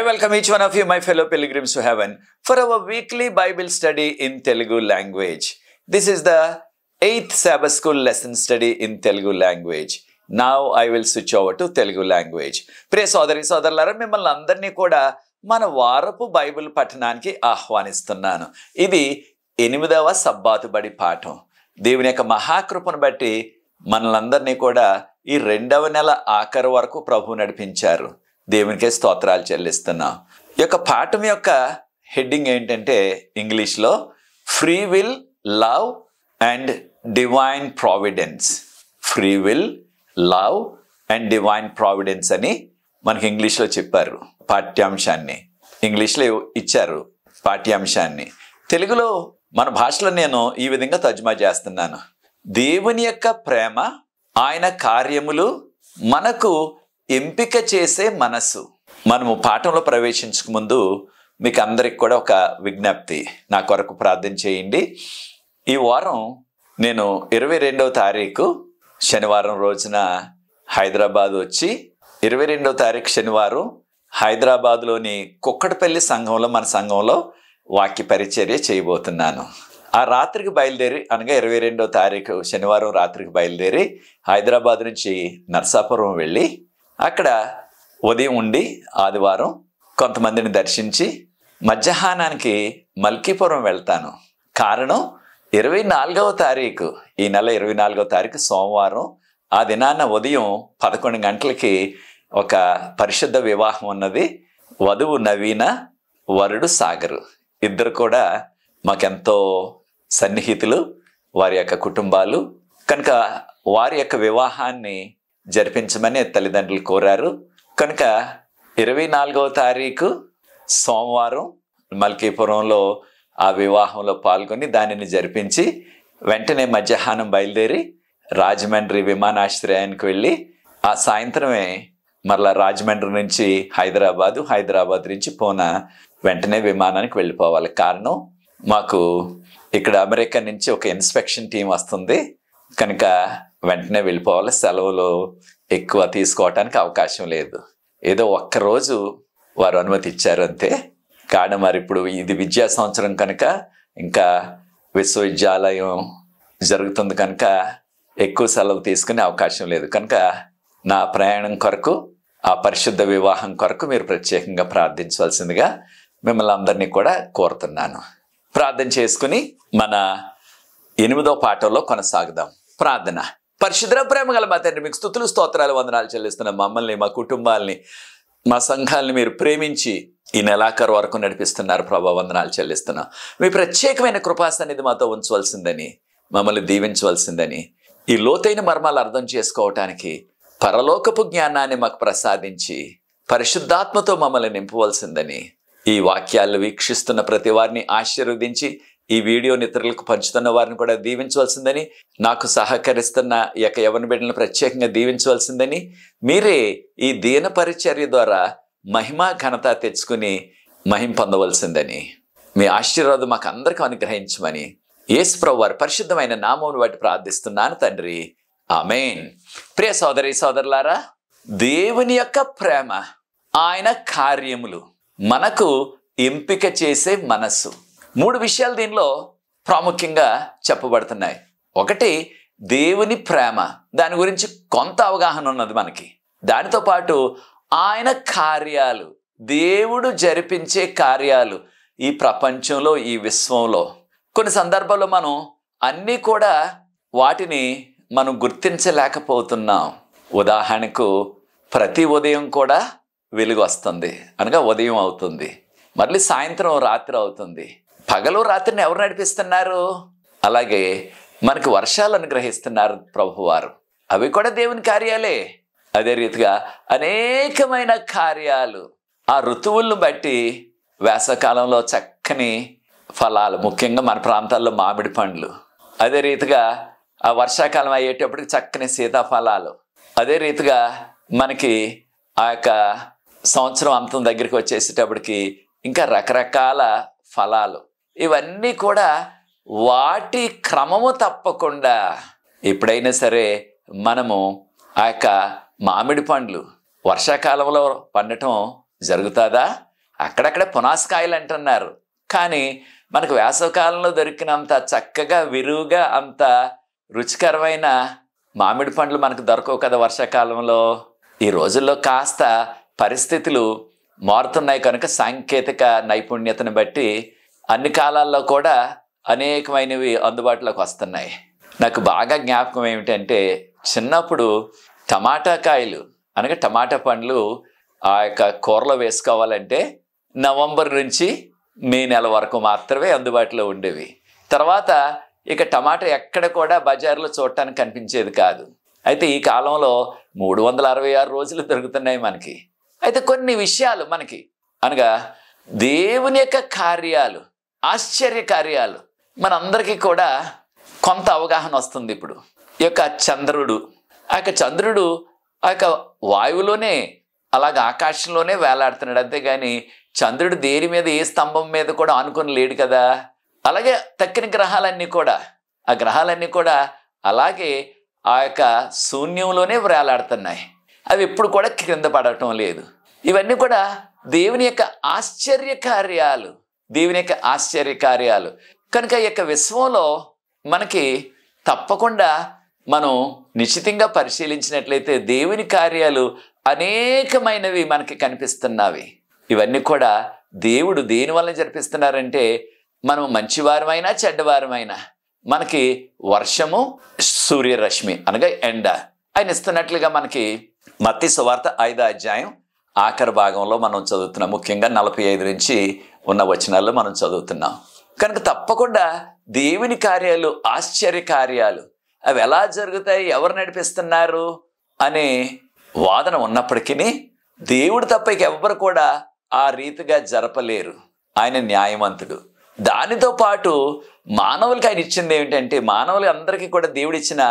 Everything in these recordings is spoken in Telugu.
I welcome each one of you, my fellow pilgrims to heaven, for our weekly Bible study in Telugu language. This is the 8th Sabbath School lesson study in Telugu language. Now I will switch over to Telugu language. ప్రియ సోదరి సోదరులారా, మిమ్మల్ని అందరినీ కూడా మన వారపు బైబిల్ పఠనానికి ఆహ్వానిస్తున్నాను. ఇది 8వ సబ్బాతు బడి పాఠం. దేవుని యొక్క మహాకృపను బట్టి మనలందరినీ కూడా ఈ 2వ నెల ఆఖరు వరకు ప్రభు నడిపించారు. దేవునికే స్తోత్రాలు చెల్లిస్తున్నాం. ఈ యొక్క పాఠం యొక్క హెడ్డింగ్ ఏంటంటే ఇంగ్లీష్లో free will, love and divine providence. Free will, love and divine providence అని మనకి ఇంగ్లీష్లో చెప్పారు. పాఠ్యాంశాన్ని ఇంగ్లీష్లో ఇచ్చారు. పాఠ్యాంశాన్ని తెలుగులో మన భాషలో నేను ఈ విధంగా తర్జుమా చేస్తున్నాను. దేవుని యొక్క ప్రేమ, ఆయన కార్యములు, మనకు ఎంపిక చేసే మనసు. మనము పాఠంలో ప్రవేశించక ముందు మీకు అందరికి కూడా ఒక విజ్ఞప్తి, నా కొరకు ప్రార్థన చేయండి. ఈ వారం నేను 22వ తారీఖు శనివారం రోజున హైదరాబాద్ వచ్చి 22వ తారీఖు శనివారం హైదరాబాద్లోని కుక్కడపల్లి సంఘంలో, మన సంఘంలో వాక్య పరిచర్య చేయబోతున్నాను. ఆ రాత్రికి బయలుదేరి, అనగా 22వ తారీఖు శనివారం రాత్రికి బయలుదేరి హైదరాబాద్ నుంచి నర్సాపురం వెళ్ళి అక్కడ ఉదయం ఉండి ఆదివారం కొంతమందిని దర్శించి మధ్యాహ్నానికి మల్కీపురం వెళ్తాను. కారణం 24వ తారీఖు, ఈ నెల 24వ తారీఖు సోమవారం, ఆ దినాన ఉదయం 11 గంటలకి ఒక పరిశుద్ధ వివాహం ఉన్నది. వధువు నవీన, వరుడు సాగరు. ఇద్దరు కూడా మాకెంతో సన్నిహితులు, వారి యొక్క కుటుంబాలు. కనుక వారి యొక్క వివాహాన్ని జరిపించమని తల్లిదండ్రులు కోరారు. కనుక 24వ తారీఖు సోమవారం మల్కీపురంలో ఆ వివాహంలో పాల్గొని దానిని జరిపించి వెంటనే మధ్యాహ్నం బయలుదేరి రాజమండ్రి విమానాశ్రయానికి వెళ్ళి ఆ సాయంత్రమే మరలా రాజమండ్రి నుంచి హైదరాబాద్ నుంచి పూనా వెంటనే విమానానికి వెళ్ళిపోవాలి. కారణం, మాకు ఇక్కడ అమెరికా నుంచి ఒక ఇన్స్పెక్షన్ టీం వస్తుంది. కనుక వెంటనే వెళ్ళిపోవాలి. సెలవులు ఎక్కువ తీసుకోవటానికి అవకాశం లేదు. ఏదో ఒక్కరోజు వారు అనుమతి ఇచ్చారు అంతే. కారణం, మరి ఇప్పుడు ఇది విద్యా సంవత్సరం కనుక ఇంకా విశ్వవిద్యాలయం జరుగుతుంది కనుక ఎక్కువ సెలవు తీసుకునే అవకాశం లేదు. కనుక నా ప్రయాణం కొరకు, ఆ పరిశుద్ధ వివాహం కొరకు మీరు ప్రత్యేకంగా ప్రార్థించవలసిందిగా మిమ్మల్ని అందరినీ కూడా కోరుతున్నాను. ప్రార్థన చేసుకుని మన 8వ పాఠంలో కొనసాగుదాం. ప్రార్థన. పరిశుద్ధ ప్రేమ గల మా తండ్రి, మీకు స్తుతులు, స్తోత్రాలు, వందనాలు చెల్లిస్తున్నాం. మమ్మల్ని, మా కుటుంబాలని, మా సంఘాలని మీరు ప్రేమించి ఈ నెలాఖరు వరకు నడిపిస్తున్నారు ప్రభా. వందనాలు చెల్లిస్తున్నాం. మీ ప్రత్యేకమైన కృపా సన్నిధి మాతో ఉంచవలసిందని, మమ్మల్ని దీవించవలసిందని, ఈ లోతైన మర్మాలు అర్థం చేసుకోవటానికి పరలోకపు జ్ఞానాన్ని మాకు ప్రసాదించి పరిశుద్ధాత్మతో మమ్మల్ని నింపవలసిందని, ఈ వాక్యాలు వీక్షిస్తున్న ప్రతి వారిని ఆశీర్వదించి ఈ వీడియోని ఇతరులకు పంచుతున్న వారిని కూడా దీవించవలసిందని, నాకు సహకరిస్తున్న ఈ యొక్క యవ్వన బిడ్డలను ప్రత్యేకంగా దీవించవలసిందని, మీరే ఈ దీన పరిచర్య ద్వారా మహిమ ఘనత తెచ్చుకుని మహిమ పొందవలసిందని, మీ ఆశీర్వాదం మాకు అందరికీ అనుగ్రహించమని యేసు ప్రభువు వారి పరిశుద్ధమైన నామమును బట్టి ప్రార్థిస్తున్నాను తండ్రి. ఆమేన్. ప్రియ సోదరి సోదరులారా, దేవుని యొక్క ప్రేమ, ఆయన కార్యములు, మనకు ఎంపిక చేసే మనస్సు, 3 విషయాలు దీనిలో ప్రాముఖ్యంగా చెప్పబడుతున్నాయి. ఒకటి, దేవుని ప్రేమ, దాని గురించి కొంత అవగాహన ఉన్నది మనకి. దానితో పాటు ఆయన కార్యాలు, దేవుడు జరిపించే కార్యాలు ఈ ప్రపంచంలో, ఈ విశ్వంలో. కొన్ని సందర్భాల్లో మనం అన్నీ కూడా వాటిని మనం గుర్తించలేకపోతున్నాం. ఉదాహరణకు, ప్రతి ఉదయం కూడా వెలుగు వస్తుంది, అనగా ఉదయం అవుతుంది, మళ్ళీ సాయంత్రం రాత్రి అవుతుంది. పగలు రాత్రిని ఎవరు నడిపిస్తున్నారు? అలాగే మనకి వర్షాలు అనుగ్రహిస్తున్నారు ప్రభువారు, అవి కూడా దేవుని కార్యాలే. అదే రీతిగా అనేకమైన కార్యాలు, ఆ ఋతువులను బట్టి వేసవకాలంలో చక్కని ఫలాలు, ముఖ్యంగా మన ప్రాంతాల్లో మామిడి పండ్లు, అదే రీతిగా ఆ వర్షాకాలం అయ్యేటప్పటికి చక్కని సీతాఫలాలు, అదే రీతిగా మనకి ఆ యొక్క సంవత్సరం అంతం దగ్గరికి వచ్చేసేటప్పటికి ఇంకా రకరకాల ఫలాలు. ఇవన్నీ కూడా వాటి క్రమము తప్పకుండా ఎప్పుడైనా సరే మనము ఆ యొక్క మామిడి పండ్లు వర్షాకాలంలో పండటం జరుగుతుందా? అక్కడక్కడ పునాసకాయలు అంటున్నారు. కానీ మనకు వేసవకాలంలో దొరికినంత చక్కగా విరువుగా అంత రుచికరమైన మామిడి పండ్లు మనకు దొరకవు కదా వర్షాకాలంలో. ఈ రోజుల్లో కాస్త పరిస్థితులు మారుతున్నాయి కనుక సాంకేతిక నైపుణ్యతను బట్టి అన్ని కాలాల్లో కూడా అనేకమైనవి అందుబాటులోకి వస్తున్నాయి. నాకు బాగా జ్ఞాపకం ఏమిటంటే, చిన్నప్పుడు టమాటా కాయలు అనగా టమాటా పండ్లు ఆ యొక్క కూరలో వేసుకోవాలంటే నవంబర్ నుంచి మే నెల వరకు మాత్రమే అందుబాటులో ఉండేవి. తర్వాత ఇక టమాటా ఎక్కడ కూడా బజార్లో చూడటానికి కనిపించేది కాదు. అయితే ఈ కాలంలో 366 రోజులు దొరుకుతున్నాయి మనకి. అయితే కొన్ని విషయాలు మనకి అనగా దేవుని యొక్క కార్యాలు, ఆశ్చర్య కార్యాలు మనందరికీ కూడా కొంత అవగాహన వస్తుంది. ఇప్పుడు ఈ యొక్క చంద్రుడు, ఆ యొక్క చంద్రుడు ఆ యొక్క వాయువులోనే అలాగే ఆకాశంలోనే వేలాడుతున్నాడు, అంతేగాని చంద్రుడు దేని మీద ఏ స్తంభం మీద కూడా ఆనుకొని లేడు కదా. అలాగే తక్కిన గ్రహాలన్నీ కూడా, ఆ గ్రహాలన్నీ కూడా అలాగే ఆ యొక్క శూన్యంలోనే వేలాడుతున్నాయి. అవి ఎప్పుడు కూడా క్రింద పడటం లేదు. ఇవన్నీ కూడా దేవుని యొక్క ఆశ్చర్య కార్యాలు, దేవుని యొక్క ఆశ్చర్య కార్యాలు. కనుక ఈ యొక్క విశ్వంలో మనకి తప్పకుండా మనం నిశ్చితంగా పరిశీలించినట్లయితే దేవుని కార్యాలు అనేకమైనవి మనకి కనిపిస్తున్నవి. ఇవన్నీ కూడా దేవుడు దేని వల్ల జరిపిస్తున్నారంటే, మనం మంచివారమైనా చెడ్డవారమైనా మనకి వర్షము, సూర్యరశ్మి అనగా ఎండ ఆయన ఇస్తున్నట్లుగా మనకి మత్తయి సువార్త 5వ అధ్యాయం ఆఖరి భాగంలో మనం చదువుతున్నాం. ముఖ్యంగా 45 నుంచి ఉన్న వచనాల్లో మనం చదువుతున్నాం. కనుక తప్పకుండా దేవుని కార్యాలు, ఆశ్చర్య కార్యాలు అవి ఎలా జరుగుతాయి, ఎవరు నడిపిస్తున్నారు అనే వాదన ఉన్నప్పటికీ దేవుడు తప్ప ఎవ్వరు కూడా ఆ రీతిగా జరపలేరు. ఆయన న్యాయవంతుడు. దానితో పాటు మానవులకి ఆయన ఇచ్చింది ఏమిటంటే, మానవులు అందరికీ కూడా దేవుడిచ్చిన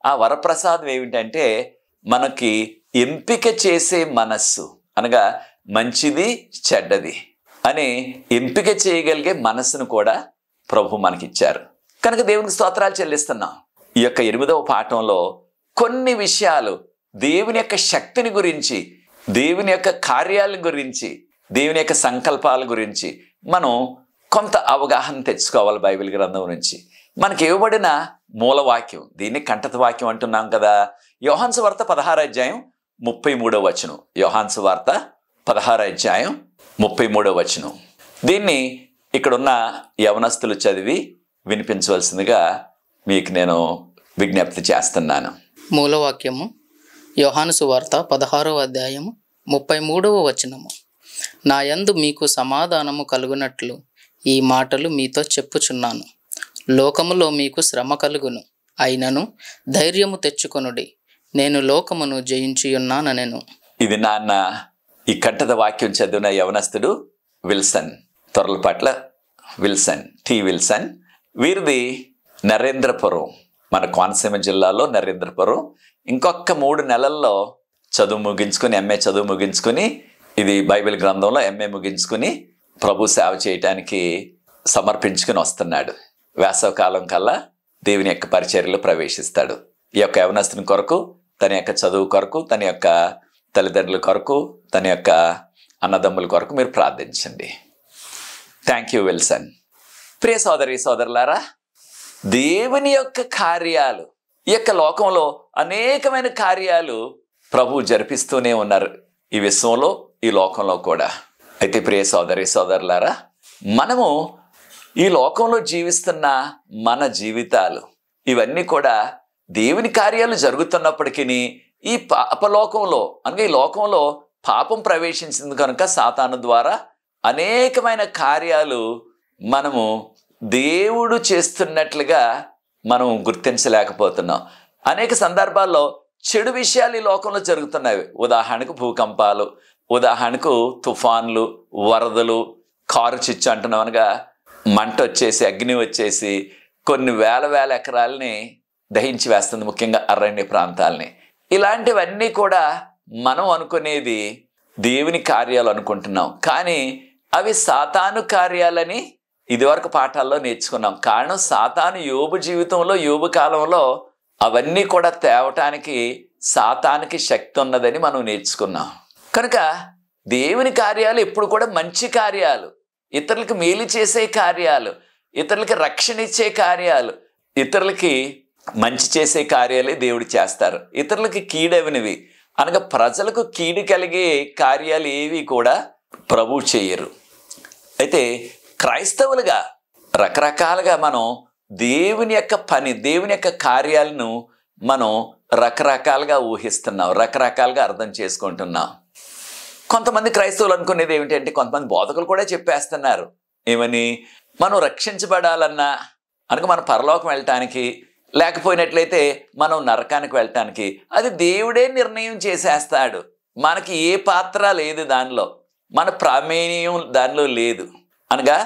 ఆ వరప్రసాదం ఏమిటంటే, మనకి ఎంపిక చేసే మనస్సు అనగా మంచిది చెడ్డది అని ఎంపిక చేయగలిగే మనస్సును కూడా ప్రభు మనకిచ్చారు. కనుక దేవునికి స్తోత్రాలు చెల్లిస్తున్నాం. ఈ యొక్క 8వ పాఠంలో కొన్ని విషయాలు దేవుని యొక్క శక్తిని గురించి, దేవుని యొక్క కార్యాల గురించి, దేవుని యొక్క సంకల్పాల గురించి మనం కొంత అవగాహన తెచ్చుకోవాలి. బైబిల్ గ్రంథం నుంచి మనకి ఇవ్వబడిన మూలవాక్యం, దీన్ని కంఠత వాక్యం అంటున్నాం కదా. యోహాను సువార్త 16వ అధ్యాయం 33వ వచనం. యోహాను సువార్త 16వ అధ్యాయం 33వ వచనం. దీన్ని ఇక్కడున్న యవనస్తులు చదివి వినిపించవలసిందిగా మీకు నేను విజ్ఞప్తి చేస్తున్నాను. మూలవాక్యము యోహాను సువార్త 16వ అధ్యాయము 33వ వచనము. నా యందు మీకు సమాధానము కలుగునట్లు ఈ మాటలు మీతో చెప్పుచున్నాను. లోకములో మీకు శ్రమ కలుగును, అయినను ధైర్యము తెచ్చుకొనుడి, నేను లోకమును జయించియున్నానెను. ఇది నాన్న ఈ కంఠత వాక్యం చదివిన యవనస్తుడు Wilson, Torlapatla Wilson, T Wilson. వీరిది నరేంద్రపురం, మన కోనసీమ జిల్లాలో నరేంద్రపురం. ఇంకొక 3 నెలల్లో చదువు ముగించుకొని, ఎంఏ చదువు ముగించుకొని, ఇది బైబిల్ గ్రంథంలో ఎంఏ ముగించుకొని ప్రభు సేవ చేయటానికి సమర్పించుకుని వస్తున్నాడు. వేసవకాలం కల్లా దేవుని యొక్క పరిచర్యలో ప్రవేశిస్తాడు. ఈ యొక్క యవనస్తుని కొరకు, తన యొక్క చదువు కొరకు, తన యొక్క తల్లిదండ్రుల కొరకు, తన యొక్క అన్నదమ్ముల కొరకు మీరు ప్రార్థించండి. Thank you Wilson. ప్రియ సోదరి సోదరులారా, దేవుని యొక్క కార్యాలు, ఈ యొక్క లోకంలో అనేకమైన కార్యాలు ప్రభు జరిపిస్తూనే ఉన్నారు, ఈ విశ్వంలో, ఈ లోకంలో కూడా. అయితే ప్రియ సోదరి సోదరులారా, మనము ఈ లోకంలో జీవిస్తున్న మన జీవితాలు ఇవన్నీ కూడా దేవుని కార్యాలు జరుగుతున్నప్పటికీ ఈ పాపలోకంలో అనగా ఈ లోకంలో పాపం ప్రవేశించింది కనుక సాతాను ద్వారా అనేకమైన కార్యాలు మనము దేవుడు చేస్తున్నట్లుగా మనం గుర్తించలేకపోతున్నాం. అనేక సందర్భాల్లో చెడు విషయాలు ఈ లోకంలో జరుగుతున్నాయి. ఉదాహరణకు భూకంపాలు, ఉదాహరణకు తుఫాన్లు, వరదలు, కారు చిచ్చు అంటున్నాం అనగా మంట వచ్చేసి, అగ్ని వచ్చేసి కొన్ని వేల ఎకరాలని దహించి వేస్తుంది, ముఖ్యంగా అరణ్య ప్రాంతాలని. ఇలాంటివన్నీ కూడా మనం అనుకునేది దేవుని కార్యాలు అనుకుంటున్నాం, కానీ అవి సాతాను కార్యాలని ఇదివరకు పాఠాల్లో నేర్చుకున్నాం. కారణం సాతాను యోబు జీవితంలో, యోబు కాలంలో అవన్నీ కూడా తేవటానికి సాతానికి శక్తి ఉన్నదని మనం నేర్చుకున్నాం. కనుక దేవుని కార్యాలు ఎప్పుడు కూడా మంచి కార్యాలు, ఇతరులకు మేలు చేసే కార్యాలు, ఇతరులకి రక్షణ ఇచ్చే కార్యాలు, ఇతరులకి మంచి చేసే కార్యాలే దేవుడు చేస్తారు. ఇతరులకి కీడవినవి అనగా ప్రజలకు కీడు కలిగే కార్యాలు ఏవి కూడా ప్రభువు చేయరు. అయితే క్రైస్తవులుగా రకరకాలుగా మనం దేవుని యొక్క పని, దేవుని యొక్క కార్యాలను మనం రకరకాలుగా ఊహిస్తున్నాం, రకరకాలుగా అర్థం చేసుకుంటున్నాం. కొంతమంది క్రైస్తవులు అనుకునేది ఏమిటంటే, కొంతమంది బోధకులు కూడా చెప్పేస్తున్నారు ఏమని, మనం రక్షించబడాలన్నా అనగా మనం పరలోకం వెళ్ళటానికి, లేకపోయినట్లయితే మనం నరకానికి వెళ్ళటానికి అది దేవుడే నిర్ణయం చేసేస్తాడు. మనకి ఏ పాత్ర లేదు దానిలో, మన ప్రామేణ్యం దానిలో లేదు. అనగా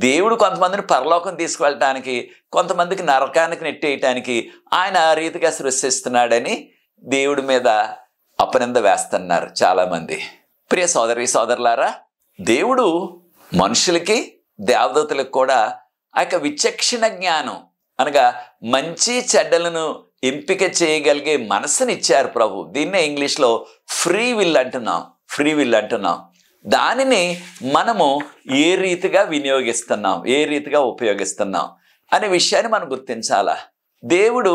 దేవుడు కొంతమందిని పరలోకం తీసుకువెళ్ళటానికి, కొంతమందికి నరకానికి నెట్టేయటానికి ఆయన ఆ రీతిగా సృష్టిస్తున్నాడని దేవుడి మీద అపనింద వేస్తున్నారు చాలామంది. ప్రియ సోదరి సోదరులారా, దేవుడు మనుషులకి దేవదూతలకు కూడా ఆ యొక్క విచక్షణ జ్ఞానం అనగా మంచి చెడ్డలను ఎంపిక చేయగలిగే మనసునిచ్చారు ప్రభు. దీన్నే ఇంగ్లీష్లో ఫ్రీ విల్ అంటున్నాం, ఫ్రీ విల్ అంటున్నాం. దానిని మనము ఏ రీతిగా వినియోగిస్తున్నాం, ఏ రీతిగా ఉపయోగిస్తున్నాం అనే విషయాన్ని మనం గుర్తించాలా. దేవుడు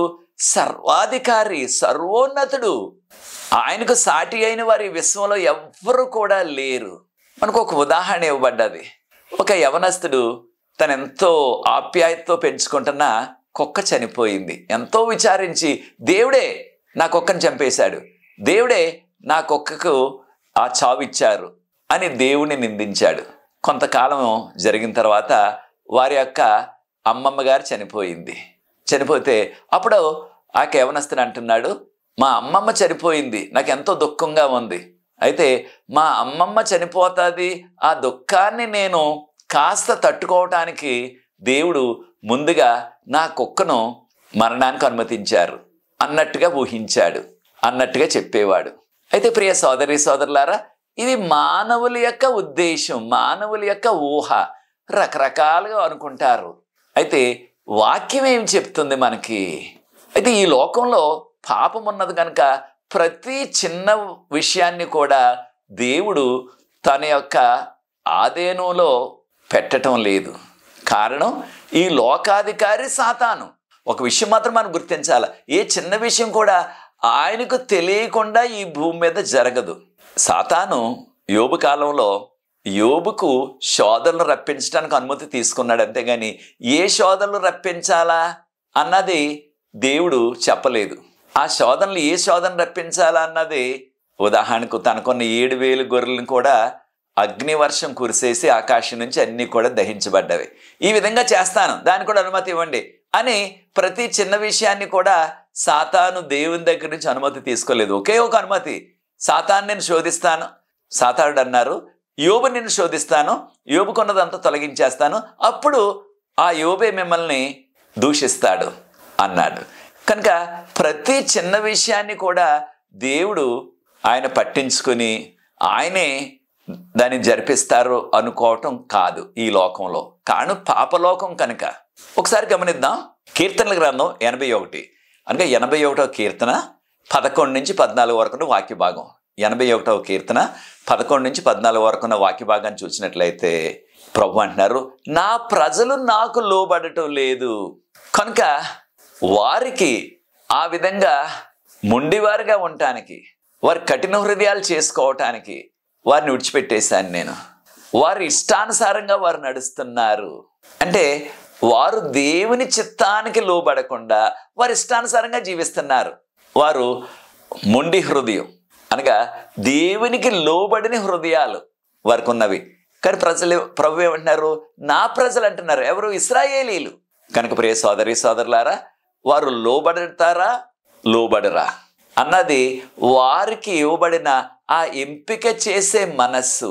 సర్వాధికారి, సర్వోన్నతుడు. ఆయనకు సాటి అయిన వారి విశ్వంలో ఎవ్వరూ కూడా లేరు. మనకు ఒక ఉదాహరణ ఇవ్వబడ్డది. ఒక యవనస్తుడు తనెంతో ఆప్యాయతతో పెంచుకుంటున్న కుక్క చనిపోయింది. ఎంతో విచారించి, దేవుడే నా కుక్కను చంపేశాడు, దేవుడే నా కుక్కకు ఆ చావిచ్చారు అని దేవుణ్ణి నిందించాడు. కొంతకాలం జరిగిన తర్వాత వారి యొక్క అమ్మమ్మ గారు చనిపోయింది. చనిపోతే అప్పుడు ఆ యవనస్తుడు అంటున్నాడు, మా అమ్మమ్మ చనిపోయింది, నాకు ఎంతో దుఃఖంగా ఉంది. అయితే మా అమ్మమ్మ చనిపోతుంది, ఆ దుఃఖాన్ని నేను కాస్త తట్టుకోవటానికి దేవుడు ముందుగా నా కుక్కను మరణానికి అనుమతించారు అన్నట్టుగా ఊహించాడు, అన్నట్టుగా చెప్పేవాడు. అయితే ప్రియ సోదరి సోదరులారా, ఇది మానవుల యొక్క ఉద్దేశం, మానవుల యొక్క ఊహ. రకరకాలుగా అనుకుంటారు. అయితే వాక్యం ఏం చెప్తుంది మనకి? అయితే ఈ లోకంలో పాపం ఉన్నది కనుక ప్రతి చిన్న విషయాన్ని కూడా దేవుడు తన యొక్క ఆధీనంలో పెట్టడం లేదు. కారణం, ఈ లోకాధికారి సాతాను. ఒక విషయం మాత్రం మనం గుర్తించాలి, ఏ చిన్న విషయం కూడా ఆయనకు తెలియకుండా ఈ భూమి మీద జరగదు. సాతాను యోబు కాలంలో యోబుకు శోధనలు రప్పించడానికి అనుమతి తీసుకున్నాడు, అంతేగాని ఏ శోధనలు రప్పించాలా అన్నది దేవుడు చెప్పలేదు. ఆ శోధనలు ఏ శోధన రప్పించాలా అన్నది, ఉదాహరణకు తనకున్న 7,000 గొర్రెలను కూడా అగ్నివర్షం కురిసేసి ఆకాశం నుంచి అన్నీ కూడా దహించబడ్డవి. ఈ విధంగా చేస్తాను, దానికి కూడా అనుమతి ఇవ్వండి అని ప్రతి చిన్న విషయాన్ని కూడా సాతాను దేవుని దగ్గర నుంచి అనుమతి తీసుకోలేదు. ఒకే ఒక అనుమతి, సాతాను నేను శోధిస్తాను. సాతానుడు అన్నారు, యోబు నిన్ను శోధిస్తాను, యోబుకున్నదంతా తొలగించేస్తాను, అప్పుడు ఆ యోబే మిమ్మల్ని దూషిస్తాడు అన్నాడు. కనుక ప్రతి చిన్న విషయాన్ని కూడా దేవుడు ఆయన పట్టించుకుని ఆయనే దాన్ని జరిపిస్తారు అనుకోవటం కాదు ఈ లోకంలో. కాను పాపలోకం కనుక. ఒకసారి గమనిద్దాం, కీర్తనల గ్రంథం 81 అనగా 81వ కీర్తన 11 నుంచి 14 వరకు వాక్య భాగం. 81వ కీర్తన 11 నుంచి 14 వరకు ఉన్న వాక్య భాగాన్ని చూసినట్లయితే ప్రభు అంటున్నారు, నా ప్రజలు నాకు లోబడటం లేదు కనుక వారికి ఆ విధంగా మొండివారుగా ఉండటానికి, వారి కఠిన హృదయాలు చేసుకోవటానికి వారిని విడిచిపెట్టేశాను నేను. వారు ఇష్టానుసారంగా వారు నడుస్తున్నారు. అంటే వారు దేవుని చిత్తానికి లోబడకుండా వారు ఇష్టానుసారంగా జీవిస్తున్నారు. వారు మొండి హృదయం అనగా దేవునికి లోబడిన హృదయాలు వారికి ఉన్నవి. కానీ ప్రజలు ప్రభు ఏమంటున్నారు, నా ప్రజలు అంటున్నారు. ఎవరు? ఇశ్రాయేలీలు. కనుక ప్రియ సోదరి సోదరులారా, వారు లోబడతారా లోబడరా అన్నది వారికి ఇవ్వబడిన ఆ ఎంపిక చేసే మనస్సు.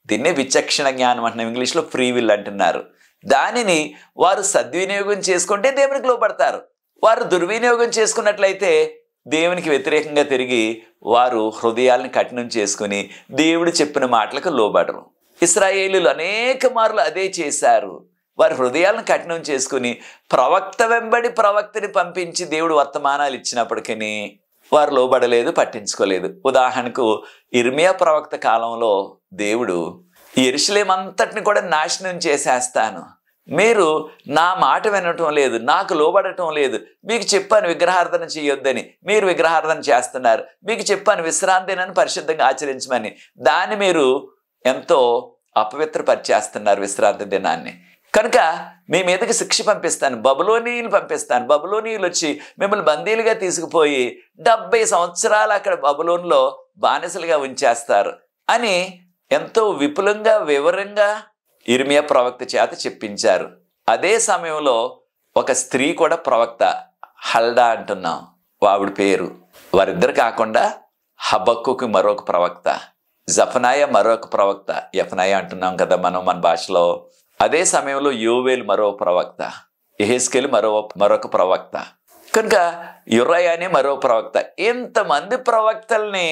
దీన్నే విచక్షణ జ్ఞానం అంటున్నాం, ఇంగ్లీష్లో ఫ్రీ విల్ అంటున్నారు. దానిని వారు సద్వినియోగం చేసుకుంటే దేవునికి లోబడతారు. వారు దుర్వినియోగం చేసుకున్నట్లయితే దేవునికి వ్యతిరేకంగా తిరిగి వారు హృదయాలను కఠినం చేసుకుని దేవుడు చెప్పిన మాటలకు లోబడరు. ఇశ్రాయేలీయులు అనేక మార్లు అదే చేశారు. వారి హృదయాలను కఠినం చేసుకుని ప్రవక్త వెంబడి ప్రవక్తని పంపించి దేవుడు వర్తమానాలు ఇచ్చినప్పటికీ వారు లోబడలేదు, పట్టించుకోలేదు. ఉదాహరణకు ఇర్మియా ప్రవక్త కాలంలో దేవుడు యెరూషలేము అంతటిని కూడా నాశనం చేసేస్తాను, మీరు నా మాట వినటం లేదు, నాకు లోబడటం లేదు, మీకు చెప్పాను విగ్రహార్థన చేయొద్దని, మీరు విగ్రహార్థన చేస్తున్నారు, మీకు చెప్పాను విశ్రాంతి దినాన్ని పరిశుద్ధంగా ఆచరించమని, దాన్ని మీరు ఎంతో అపవిత్రపరిచేస్తున్నారు విశ్రాంతి దినాన్ని. కనుక మీ మీదకి శిక్ష పంపిస్తాను, బబులోనీయులు పంపిస్తాను, బబులోనీయులు వచ్చి మిమ్మల్ని బందీలుగా తీసుకుపోయి 70 సంవత్సరాలు అక్కడ బబులోన్లో బానిసలుగా ఉంచేస్తారు అని ఎంతో విపులంగా వివరంగా ఇర్మియా ప్రవక్త చేత చెప్పించారు. అదే సమయంలో ఒక స్త్రీ కూడా ప్రవక్త, హల్డా అంటున్నాం ఆవిడ పేరు. వారిద్దరు కాకుండా హబక్కుకు మరొక ప్రవక్త, జఫనాయ మరొక ప్రవక్త, యఫనాయ అంటున్నాం కదా మనం మన భాషలో. అదే సమయంలో యోవేలు మరో ప్రవక్త, యెహెజ్కేలు మరొక ప్రవక్త, కనుక యురయ్య అనే మరో ప్రవక్త. ఇంతమంది ప్రవక్తల్ని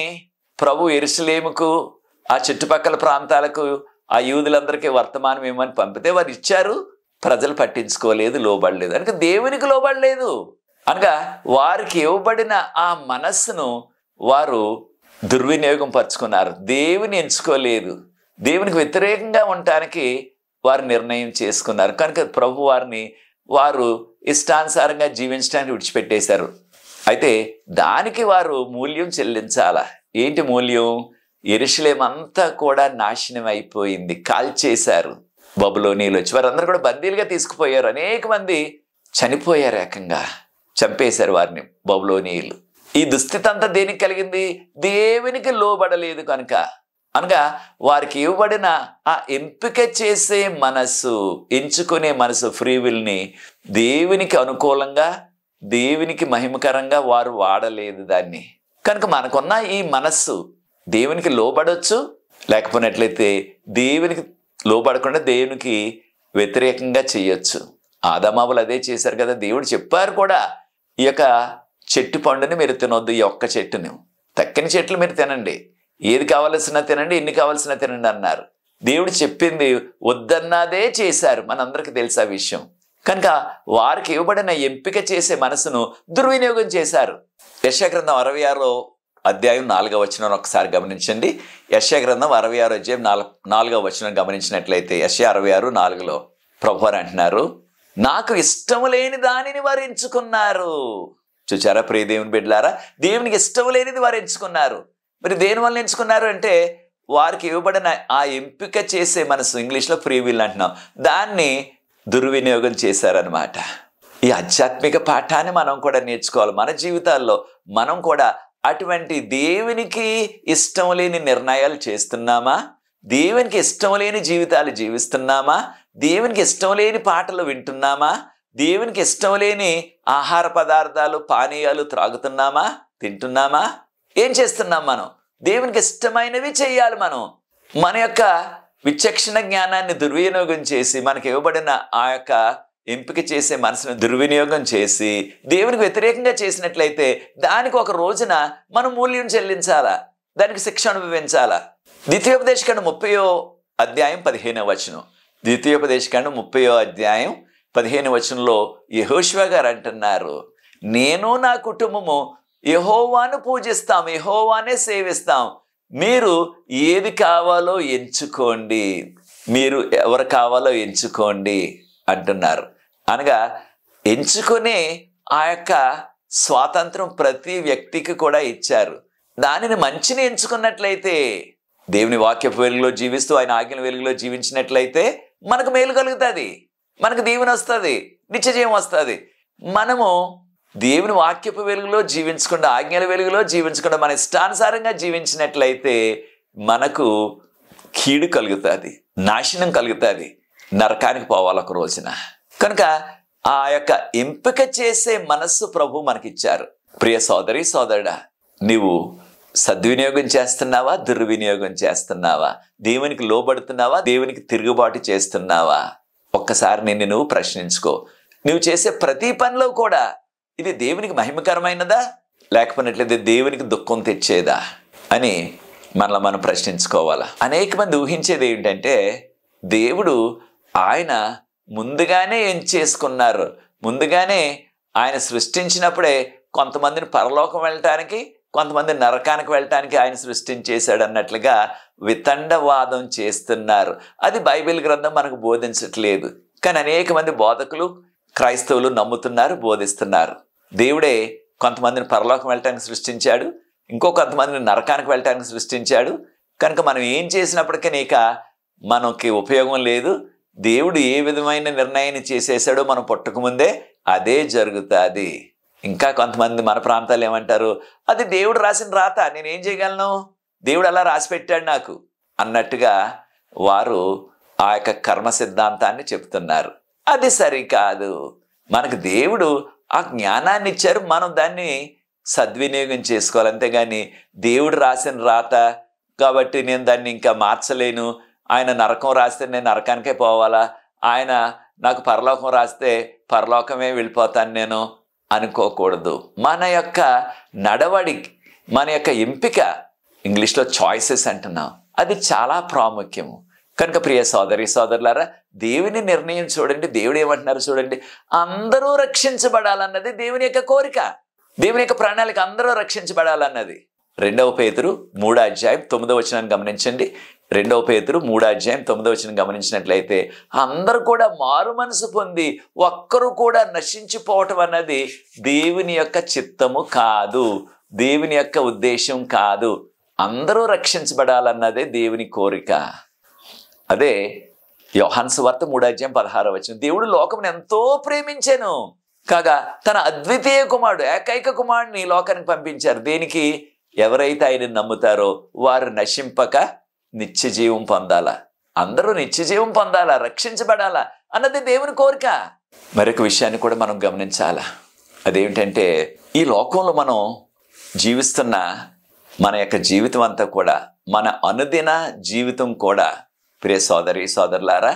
ప్రభు యెరూషలేముకు ఆ చుట్టుపక్కల ప్రాంతాలకు ఆ యూదులందరికీ వర్తమానం ఏమని పంపితే వారు ఇచ్చారు, ప్రజలు పట్టించుకోలేదు, లోబడలేదు. అనగా దేవునికి లోబడలేదు, అనగా వారికి ఇవ్వబడిన ఆ మనస్సును వారు దుర్వినియోగం పరుచుకున్నారు, దేవుని ఎంచుకోలేదు, దేవునికి వ్యతిరేకంగా ఉండటానికి వారు నిర్ణయం చేసుకున్నారు. కనుక ప్రభు వారిని వారు ఇష్టానుసారంగా జీవించడానికి విడిచిపెట్టేశారు. అయితే దానికి వారు మూల్యం చెల్లించాలా. ఏంటి మూల్యం? యెరూషలేము అంతా కూడా నాశనం అయిపోయింది, కాల్చేశారు బబులోనీయులు వచ్చి. వారందరూ కూడా బందీలుగా తీసుకుపోయారు, అనేక మంది చనిపోయారు, ఏకంగా చంపేశారు వారిని బబులోనీయులు. ఈ దుస్థితి అంతా దేనికి కలిగింది? దేవునికి లోబడలేదు కనుక. అనగా వారికి ఇవ్వబడిన ఆ ఎంపిక చేసే మనస్సు, ఎంచుకునే మనసు, ఫ్రీ విల్ని దేవునికి అనుకూలంగా, దేవునికి మహిమకరంగా వారు వాడలేదు దాన్ని. కనుక మనకున్న ఈ మనస్సు దేవునికి లోబడొచ్చు, లేకపోయినట్లయితే దేవునికి లోబడకుండా దేవునికి వ్యతిరేకంగా చేయొచ్చు. ఆదామావులు అదే చేశారు కదా. దేవుడు చెప్పారు కూడా, ఈ యొక్క చెట్టు పండుని మీరు తినొద్దు, ఈ ఒక్క చెట్టుని, తక్కిన చెట్లు మీరు తినండి, ఏది కావలసిన తినండి, ఎన్ని కావలసిన తినండి అన్నారు. దేవుడు చెప్పింది వద్దన్నదే చేశారు, మనందరికీ తెలుసు ఆ విషయం. కనుక వారికి ఇవ్వబడిన ఎంపిక చేసే మనసును దుర్వినియోగం చేశారు. యెషయా గ్రంథం 66వ అధ్యాయం 4వ వచనం ఒకసారి గమనించండి. యెషయా గ్రంథం 66వ అధ్యాయం 4వ వచనం గమనించినట్లయితే, యెషయా 66:4 ప్రభువారు అంటున్నారు, నాకు ఇష్టం లేని దానిని వారు ఎంచుకున్నారు. చూచారా ప్రియ దేవుని బిడ్డలారా, దేవునికి ఇష్టం లేనిది వారు ఎంచుకున్నారు. మరి దేని వల్ల ఎంచుకున్నారు అంటే, వారికి ఇవ్వబడిన ఆ ఎంపిక చేసే మనసు, ఇంగ్లీష్లో ఫ్రీ విల్ అంటున్నాం, దాన్ని దుర్వినియోగం చేశారనమాట. ఈ ఆధ్యాత్మిక పాఠాన్ని మనం కూడా నేర్చుకోవాలి. మన జీవితాల్లో మనం కూడా అటువంటి దేవునికి ఇష్టం లేని నిర్ణయాలు చేస్తున్నామా? దేవునికి ఇష్టం లేని జీవితాలు జీవిస్తున్నామా? దేవునికి ఇష్టం లేని పాటలు వింటున్నామా? దేవునికి ఇష్టం లేని ఆహార పదార్థాలు, పానీయాలు త్రాగుతున్నామా, తింటున్నామా? ఏం చేస్తున్నాం మనం? దేవునికి ఇష్టమైనవి చేయాలి. మనం మన యొక్క విచక్షణ జ్ఞానాన్ని దుర్వినియోగం చేసి, మనకి ఇవ్వబడిన ఆ యొక్క ఎంపిక చేసే మనసును దుర్వినియోగం చేసి దేవునికి వ్యతిరేకంగా చేసినట్లయితే దానికి ఒక రోజున మనం మూల్యం చెల్లించాలా, దానికి శిక్ష అనుభవించాలా. ద్వితీయోపదేశకాండం 30వ అధ్యాయం 15వ వచనం. ద్వితీయోపదేశకాండం 30వ అధ్యాయం 15వ వచనంలో యెహోషువ గారు అంటున్నారు, నేను నా కుటుంబము యెహోవాను పూజిస్తాం, యెహోవానే సేవిస్తాం, మీరు ఏది కావాలో ఎంచుకోండి, మీరు ఎవరు కావాలో ఎంచుకోండి అంటున్నారు. అనగా ఎంచుకునే ఆ యొక్క స్వాతంత్రం ప్రతి వ్యక్తికి కూడా ఇచ్చారు. దానిని మంచిని ఎంచుకున్నట్లయితే, దేవుని వాక్యపు వెలుగులో జీవిస్తూ ఆయన ఆజ్ఞల వెలుగులో జీవించినట్లయితే మనకు మేలు కలుగుతుంది, మనకు దీవెన వస్తుంది, నిత్యజీవం వస్తుంది. మనము దేవుని వాక్యపు వెలుగులో జీవించకుండా, ఆజ్ఞల వెలుగులో జీవించకుండా మన ఇష్టానుసారంగా జీవించినట్లయితే మనకు కీడు కలుగుతుంది, నాశనం కలుగుతుంది, నరకానికి పోవాలి ఒక రోజున. కనుక ఆ యొక్క ఎంపిక చేసే మనస్సు ప్రభు మనకిచ్చారు. ప్రియ సోదరి సోదరుడా, నీవు సద్వినియోగం చేస్తున్నావా, దుర్వినియోగం చేస్తున్నావా? దేవునికి లోబడుతున్నావా, దేవునికి తిరుగుబాటు చేస్తున్నావా? ఒక్కసారి నిన్ను నువ్వు ప్రశ్నించుకో. నువ్వు చేసే ప్రతి పనిలో కూడా ఇది దేవునికి మహిమకరమైనదా, లేకపోయినట్లయితే దేవునికి దుఃఖం తెచ్చేదా అని మనల్ని మనం ప్రశ్నించుకోవాలా. అనేక మంది ఊహించేది ఏంటంటే, దేవుడు ఆయన ముందుగానే ఎంచేసుకున్నారు, ముందుగానే ఆయన సృష్టించినప్పుడే కొంతమందిని పరలోకం వెళ్ళటానికి, కొంతమంది నరకానికి వెళ్ళటానికి ఆయన సృష్టించేశాడు అన్నట్లుగా వితండవాదం చేస్తున్నారు. అది బైబిల్ గ్రంథం మనకు బోధించట్లేదు. కానీ అనేక మంది బోధకులు క్రైస్తవులు నమ్ముతున్నారు, బోధిస్తున్నారు. దేవుడే కొంతమందిని పరలోకం వెళ్ళటానికి సృష్టించాడు, ఇంకో కొంతమందిని నరకానికి వెళ్ళటానికి సృష్టించాడు. కనుక మనం ఏం చేసినప్పటికీ ఇక మనకి ఉపయోగం లేదు. దేవుడు ఏ విధమైన నిర్ణయాన్ని చేసేసాడో మనం పుట్టకముందే అదే జరుగుతుంది. ఇంకా కొంతమంది మన ప్రాంతాలు ఏమంటారు, అది దేవుడు రాసిన రాత, నేనేం చేయగలను, దేవుడు అలా రాసి పెట్టాడు నాకు అన్నట్టుగా వారు ఆ యొక్క కర్మ సిద్ధాంతాన్ని చెప్తున్నారు. అది సరికాదు. మనకు దేవుడు ఆ జ్ఞానాన్ని ఇచ్చారు, మనం దాన్ని సద్వినియోగం చేసుకోవాలి. అంతేగాని దేవుడు రాసిన రాత కాబట్టి నేను దాన్ని ఇంకా మార్చలేను, ఆయన నరకం రాస్తే నేను నరకానికే పోవాలా, ఆయన నాకు పరలోకం రాస్తే పరలోకమే వెళ్ళిపోతాను నేను అనుకోకూడదు. మన యొక్క నడవడి, మన యొక్క ఎంపిక, ఇంగ్లీష్లో చాయిసెస్ అంటున్నాం, అది చాలా ప్రాముఖ్యము. కనుక ప్రియ సోదరి సోదరులారా, దేవుని నిర్ణయం చూడండి. దేవుడు ఏమంటున్నారు చూడండి, అందరూ రక్షించబడాలన్నది దేవుని యొక్క కోరిక, దేవుని యొక్క ప్రణాళిక, అందరూ రక్షించబడాలన్నది. 2 పేతురు 3:9 గమనించండి. 2 పేతురు 3:9 గమనించినట్లయితే, అందరూ కూడా మారు మనసు పొంది ఒక్కరు కూడా నశించిపోవటం అన్నది దేవుని యొక్క చిత్తము కాదు, దేవుని యొక్క ఉద్దేశం కాదు. అందరూ రక్షించబడాలన్నదే దేవుని కోరిక. అదే యోహాను సువార్త 3:16. దేవుడు లోకమును ఎంతో ప్రేమించెను కాగా తన అద్వితీయ కుమారుడు, ఏకైక కుమారుడిని లోకానికి పంపించారు. దేనికి? ఎవరైతే ఆయన నమ్ముతారో వారు నశింపక నిత్య జీవం పొందాలా, అందరూ నిత్య జీవం పొందాలా, రక్షించబడాలా అన్నది దేవుని కోరిక. మరొక విషయాన్ని కూడా మనం గమనించాలా. అదేమిటంటే, ఈ లోకంలో మనం జీవిస్తున్న మన యొక్క జీవితం అంతా కూడా, మన అనుదిన జీవితం కూడా ప్రియ సోదరి సోదరులారా,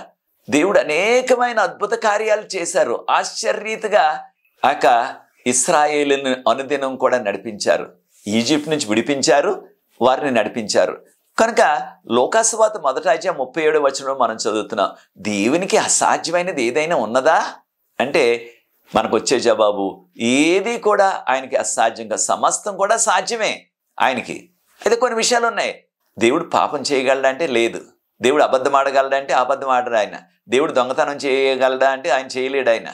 దేవుడు అనేకమైన అద్భుత కార్యాలు చేశారు. ఆశ్చర్యరీతిగా ఆక ఇశ్రాయేలుని అనుదినం కూడా నడిపించారు. ఈజిప్ట్ నుంచి విడిపించారు, వారిని నడిపించారు. కనుక లోకాసువార్త 1:37 మనం చదువుతున్నాం, దేవునికి అసాధ్యమైనది ఏదైనా ఉన్నదా అంటే మనకు వచ్చే జవాబు, ఏది కూడా ఆయనకి అసాధ్యంగా, సమస్తం కూడా సాధ్యమే ఆయనకి. అయితే కొన్ని విషయాలు ఉన్నాయి. దేవుడు పాపం చేయగలడా అంటే లేదు. దేవుడు అబద్ధం ఆడగలడా అంటే అబద్ధం ఆడడు ఆయన. దేవుడు దొంగతనం చేయగలడా అంటే ఆయన చేయలేడు ఆయన.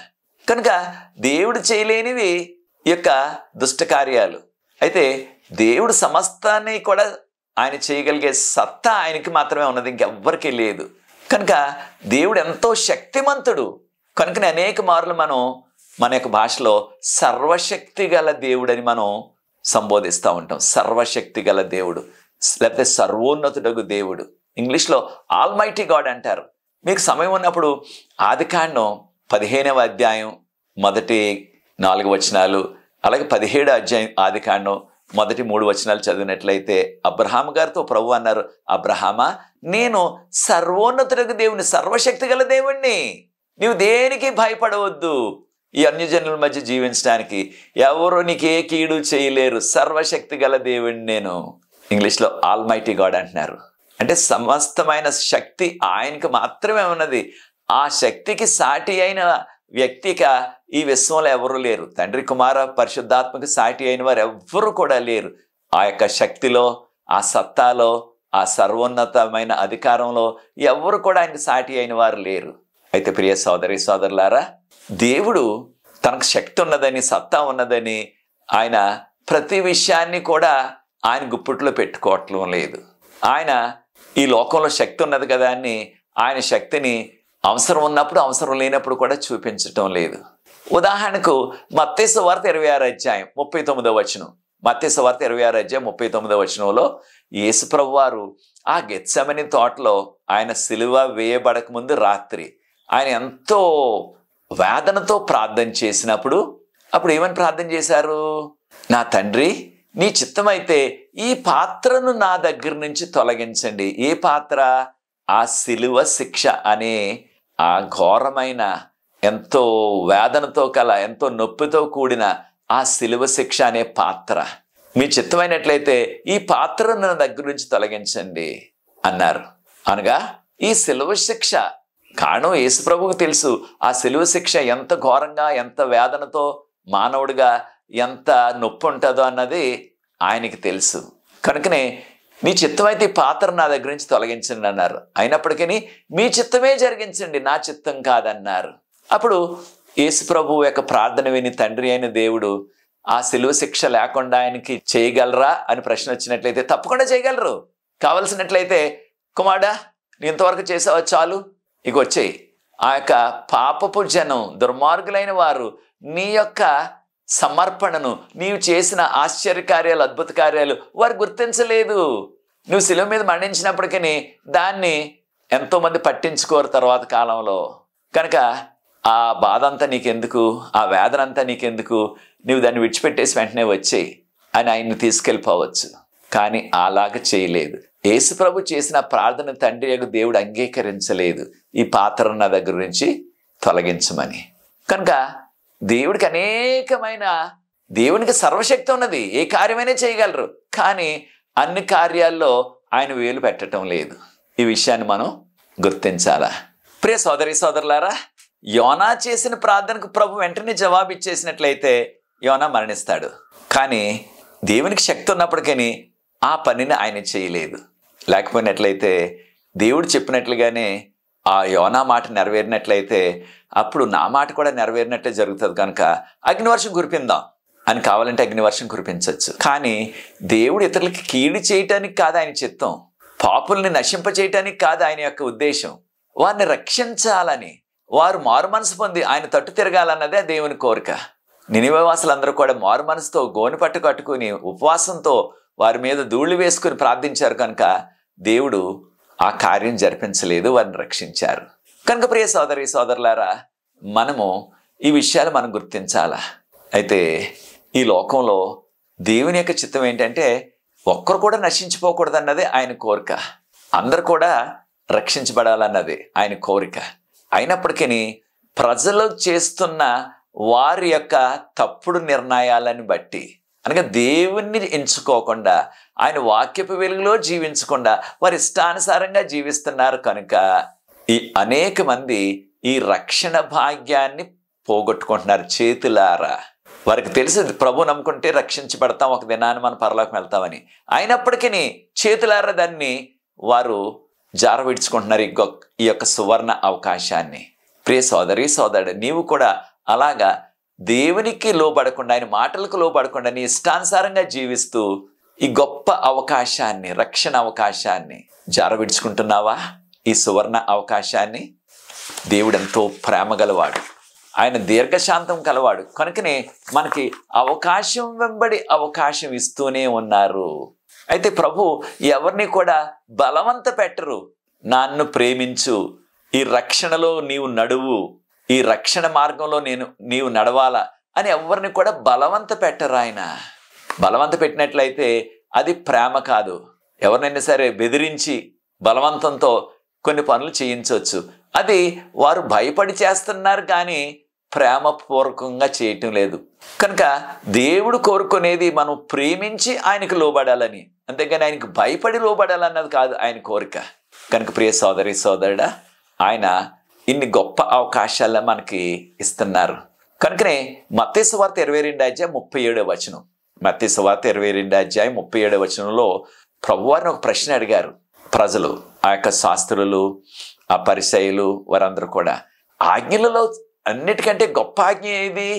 కనుక దేవుడు చేయలేనివి యొక్క దుష్ట కార్యాలు. అయితే దేవుడు సమస్తాన్ని కూడా ఆయన చేయగలిగే సత్తా ఆయనకి మాత్రమే ఉన్నది, ఇంకెవ్వరికీ లేదు. కనుక దేవుడు ఎంతో శక్తిమంతుడు. కనుకనే అనేక మార్లు మనం మన యొక్క భాషలో సర్వశక్తి గల దేవుడు అని మనం సంబోధిస్తూ ఉంటాం. సర్వశక్తి గల దేవుడు, లేకపోతే సర్వోన్నతుడగు దేవుడు. ఇంగ్లీష్లో ఆల్మైటీ గాడ్ అంటారు. మీకు సమయం ఉన్నప్పుడు ఆదికాండం 15వ అధ్యాయం మొదటి 4 వచనాలు, అలాగే 17వ అధ్యాయం ఆదికాండం మొదటి 3 వచనాలు చదివినట్లయితే, అబ్రహాము గారితో ప్రభు అన్నారు, అబ్రహామా, నేను సర్వోన్నతుడగు దేవుని, సర్వశక్తి గల దేవుణ్ణి, నీవు దేనికి భయపడవద్దు. ఈ అన్యజనుల మధ్య జీవించడానికి ఎవరు నీకు ఏ కీడు చేయలేరు, సర్వశక్తి గల దేవుణ్ణి నేను. ఇంగ్లీష్లో ఆల్మైటీ గాడ్ అంటున్నారు. అంటే సమస్తమైన శక్తి ఆయనకు మాత్రమే ఉన్నది. ఆ శక్తికి సాటి అయిన వ్యక్తిగా ఈ విశ్వంలో ఎవరు లేరు. తండ్రి, కుమార, పరిశుద్ధాత్మకి సాటి అయిన వారు ఎవ్వరూ కూడా లేరు. ఆ యొక్క శక్తిలో, ఆ సత్తాలో, ఆ సర్వోన్నతమైన అధికారంలో ఎవరు కూడా ఆయనకు సాటి అయిన వారు లేరు. అయితే ప్రియ సోదరి సోదరులారా, దేవుడు తనకు శక్తి ఉన్నదని, సత్తా ఉన్నదని ఆయన ప్రతి విషయాన్ని కూడా ఆయన గుప్పిట్లో పెట్టుకోవటం లేదు. ఆయన ఈ లోకంలో శక్తి ఉన్నది కదా అని ఆయన శక్తిని అవసరం ఉన్నప్పుడు, అవసరం లేనప్పుడు కూడా చూపించటం లేదు. ఉదాహరణకు మత్తయి సువార్త 26:39. మత్తయి సువార్త 26:39 యేసుప్రభు వారు ఆ గెత్సెమని తోటలో ఆయన సిలువ వేయబడక ముందు రాత్రి ఆయన ఎంతో వేదనతో ప్రార్థన చేసినప్పుడు, అప్పుడు ఏమని ప్రార్థన చేశారు? నా తండ్రి, నీ చిత్తమైతే ఈ పాత్రను నా దగ్గర నుంచి తొలగించండి. ఏ పాత్ర? ఆ సిలువ శిక్ష అనే ఆ ఘోరమైన, ఎంతో వేదనతో కల, ఎంతో నొప్పితో కూడిన ఆ సిలువ శిక్ష అనే పాత్ర మీ చిత్తమైనట్లయితే ఈ పాత్రను నా దగ్గర నుంచి తొలగించండి అన్నారు. అనగా ఈ సిలువ శిక్ష కారణం యేసుప్రభువుకు తెలుసు. ఆ సిలువ శిక్ష ఎంత ఘోరంగా, ఎంత వేదనతో, మానవుడిగా ఎంత నొప్పి ఉంటుందో అన్నది ఆయనకి తెలుసు. కనుకనే మీ చిత్తం అయితే ఈ పాత్ర నా దగ్గర నుంచి తొలగించండి అన్నారు. అయినప్పటికీ మీ చిత్తమే జరిగించండి, నా చిత్తం కాదన్నారు. అప్పుడు యేసు ప్రభువు యొక్క ప్రార్థన విని తండ్రి అయిన దేవుడు ఆ శిలువ శిక్ష లేకుండా ఆయనకి చేయగలరా అని ప్రశ్న వచ్చినట్లయితే తప్పకుండా చేయగలరు. కావలసినట్లయితే కుమారుడా నీ ఇంతవరకు చేసావా, చాలు, ఇక వచ్చేయి. ఆ యొక్క పాపపు జనం, దుర్మార్గులైన వారు నీ యొక్క సమర్పణను, నీవు చేసిన ఆశ్చర్యకార్యాలు, అద్భుత కార్యాలు వారు గుర్తించలేదు. నువ్వు శిలువ మీద మరణించినప్పటికీ దాన్ని ఎంతోమంది పట్టించుకోరు తర్వాత కాలంలో. కనుక ఆ బాధ అంతా నీకెందుకు, ఆ వేదన అంతా నీకెందుకు, నువ్వు దాన్ని విడిచిపెట్టేసి వెంటనే వచ్చేయి అని ఆయన్ని తీసుకెళ్ళిపోవచ్చు. కానీ అలాగ చేయలేదు. యేసు ప్రభు చేసిన ప్రార్థన తండ్రి యొక్క దేవుడు అంగీకరించలేదు, ఈ పాత్ర నా దగ్గర నుంచి తొలగించమని. కనుక దేవునికి సర్వశక్తి ఉన్నది, ఏ కార్యమైనా చేయగలరు. కానీ అన్ని కార్యాల్లో ఆయన వేలు పెట్టడం లేదు. ఈ విషయాన్ని మనం గుర్తించాలా. ప్రియ సోదరి సోదరులారా, యోనా చేసిన ప్రార్థనకు ప్రభు వెంటనే జవాబు ఇచ్చేసినట్లయితే యోనా మరణిస్తాడు. కానీ దేవునికి శక్తి ఉన్నప్పటికీ ఆ పనిని ఆయన చేయలేదు. లేకపోయినట్లయితే దేవుడు చెప్పినట్లుగానే ఆ యోనా మాట నెరవేరినట్లయితే అప్పుడు నా మాట కూడా నెరవేరినట్లే జరుగుతుంది. కనుక అగ్నివర్షం కురిపిందాం అని కావాలంటే అగ్నివర్షం కురిపించవచ్చు. కానీ దేవుడు ఇతరులకి కీడు చేయటానికి కాదు ఆయన చిత్తం, పాపుల్ని నశింపచేయటానికి కాదు ఆయన యొక్క ఉద్దేశం. వారిని రక్షించాలని, వారు మారు మనసు పొంది ఆయన తట్టు తిరగాలన్నదే దేవుని కోరిక. నినివే వాసులందరూ కూడా మారు మనసుతో గోని పట్టు కట్టుకుని ఉపవాసంతో వారి మీద ధూళి వేసుకుని ప్రార్థించారు. కనుక దేవుడు ఆ కార్యం జరిపించలేదు, వారిని రక్షించారు. కనుక ప్రియ సోదరి సోదరులారా, మనము ఈ విషయాలు మనం గుర్తించాలా. అయితే ఈ లోకంలో దేవుని యొక్క చిత్తం ఏంటంటే ఒక్కరు కూడా నశించిపోకూడదన్నదే ఆయన కోరిక, అందరు కూడా రక్షించబడాలన్నది ఆయన కోరిక. అయినప్పటికీ ప్రజలు చేస్తున్న వారి యొక్క తప్పుడు నిర్ణయాలను బట్టి, అనగా దేవుణ్ణి ఎంచుకోకుండా, ఆయన వాక్యపు వెలుగులో జీవించకుండా వారి ఇష్టానుసారంగా జీవిస్తున్నారు. కనుక ఈ అనేక మంది ఈ రక్షణ భాగ్యాన్ని పోగొట్టుకుంటున్నారు చేతులారా. వారికి తెలుసు ప్రభు నమ్ముకుంటే రక్షించబడతాం, ఒక దినాన్ని మనం పరలోకం వెళ్తామని. అయినప్పటికీ చేతులారా దాన్ని వారు జార విడుచుకుంటున్నారు ఈ యొక్క సువర్ణ అవకాశాన్ని. ప్రియ సోదరి సోదరుడు, నీవు కూడా అలాగా దేవునికి లోబడకుండా, ఆయన మాటలకు లోబడకుండా నీ ఇష్టానుసారంగా జీవిస్తూ ఈ గొప్ప అవకాశాన్ని, రక్షణ అవకాశాన్ని జార విడుచుకుంటున్నావా? ఈ సువర్ణ అవకాశాన్ని. దేవుడు ఎంతో ప్రేమ గలవాడు, ఆయన దీర్ఘశాంతం కలవాడు. కనుకనే మనకి అవకాశం వెంబడి అవకాశం ఇస్తూనే ఉన్నారు. అయితే ప్రభు ఎవరిని కూడా బలవంత పెట్టరు. నన్ను ప్రేమించు, ఈ రక్షణలో నీవు నడువు, ఈ రక్షణ మార్గంలో నీవు నడవాలా అని ఎవరిని కూడా బలవంత పెట్టరు. ఆయన బలవంత పెట్టినట్లయితే అది ప్రేమ కాదు. ఎవరినైనా సరే బెదిరించి బలవంతంతో కొన్ని పనులు చేయించవచ్చు. అది వారు భయపడి చేస్తున్నారు, కానీ ప్రేమపూర్వకంగా చేయటం లేదు. కనుక దేవుడు కోరుకునేది మనం ప్రేమించి ఆయనకు లోబడాలని, అంతేగాని ఆయనకు భయపడి లోబడాలన్నది కాదు ఆయన కోరిక. కనుక ప్రియ సోదరి సోదరుడా, ఆయన ఇన్ని గొప్ప అవకాశాలు మనకి ఇస్తున్నారు. కనుకనే మత్తయి సువార్త 22:37 మత్తయి సువార్త 22:37 ప్రభువారిని ఒక ప్రశ్న అడిగారు ప్రజలు. ఆ యొక్క శాస్త్రులు, ఆ పరిసయ్యులు వారందరూ కూడా, ఆజ్ఞలలో అన్నిటికంటే గొప్ప ఆజ్ఞ ఏది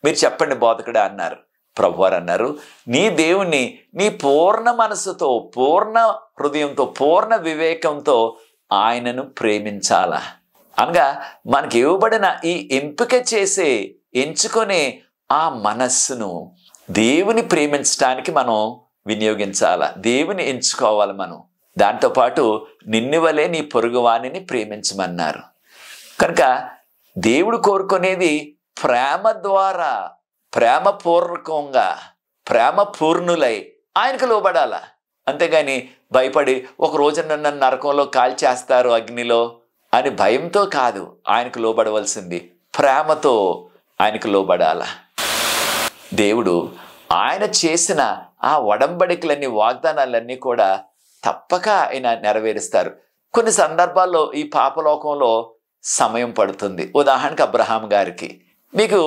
మీరు చెప్పండి బోధకుడా అన్నారు. ప్రభువారు అన్నారు, నీ దేవుణ్ణి నీ పూర్ణ మనసుతో, పూర్ణ హృదయంతో, పూర్ణ వివేకంతో ఆయనను ప్రేమించాలా. అనగా మనకి ఇవ్వబడిన ఈ ఎంపిక చేసే, ఎంచుకునే ఆ మనస్సును దేవుని ప్రేమించడానికి మనం వినియోగించాలా. దేవుని ఎంచుకోవాలి మనం. దాంతోపాటు నిన్ను వలె నీ పొరుగువాణిని ప్రేమించమన్నారు. కనుక దేవుడు కోరుకునేది ప్రేమ ద్వారా, ప్రేమపూర్వకంగా, ప్రేమ పూర్ణులై ఆయనకు లోబడాలా. అంతేగాని భయపడి ఒక రోజు నన్ను నరకంలో కాల్చేస్తారు అగ్నిలో అని భయంతో కాదు ఆయనకు లోబడవలసింది, ప్రేమతో ఆయనకు లోబడాలా. దేవుడు ఆయన చేసిన ఆ ఒడంబడికలన్నీ, వాగ్దానాలన్నీ కూడా తప్పక ఆయన నెరవేరుస్తారు. కొన్ని సందర్భాల్లో ఈ పాపలోకంలో సమయం పడుతుంది. ఉదాహరణకు అబ్రహాం గారికి మీకు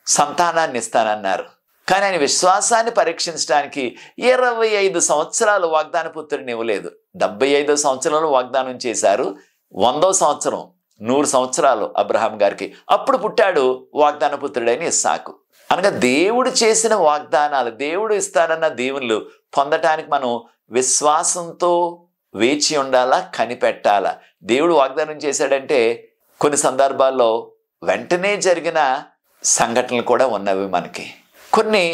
సంతానాన్ని ఇస్తానన్నారు, కానీ ఆయన విశ్వాసాన్ని పరీక్షించడానికి 25 సంవత్సరాలు వాగ్దాన పుత్రుడిని ఇవ్వలేదు. 75వ సంవత్సరంలో వాగ్దానం చేశారు. 100వ సంవత్సరం 100 సంవత్సరాలు అబ్రహాం గారికి, అప్పుడు పుట్టాడు వాగ్దాన పుత్రుడైన ఇస్సాకు. అనగా దేవుడు చేసిన వాగ్దానాలు, దేవుడు ఇస్తానన్న దీవెనలు పొందటానికి మనం విశ్వాసంతో వేచి ఉండాలా, కనిపెట్టాలా. దేవుడు వాగ్దానం చేశాడంటే కొన్ని సందర్భాల్లో వెంటనే జరిగిన సంఘటనలు కూడా ఉన్నవి. మనకి కొన్ని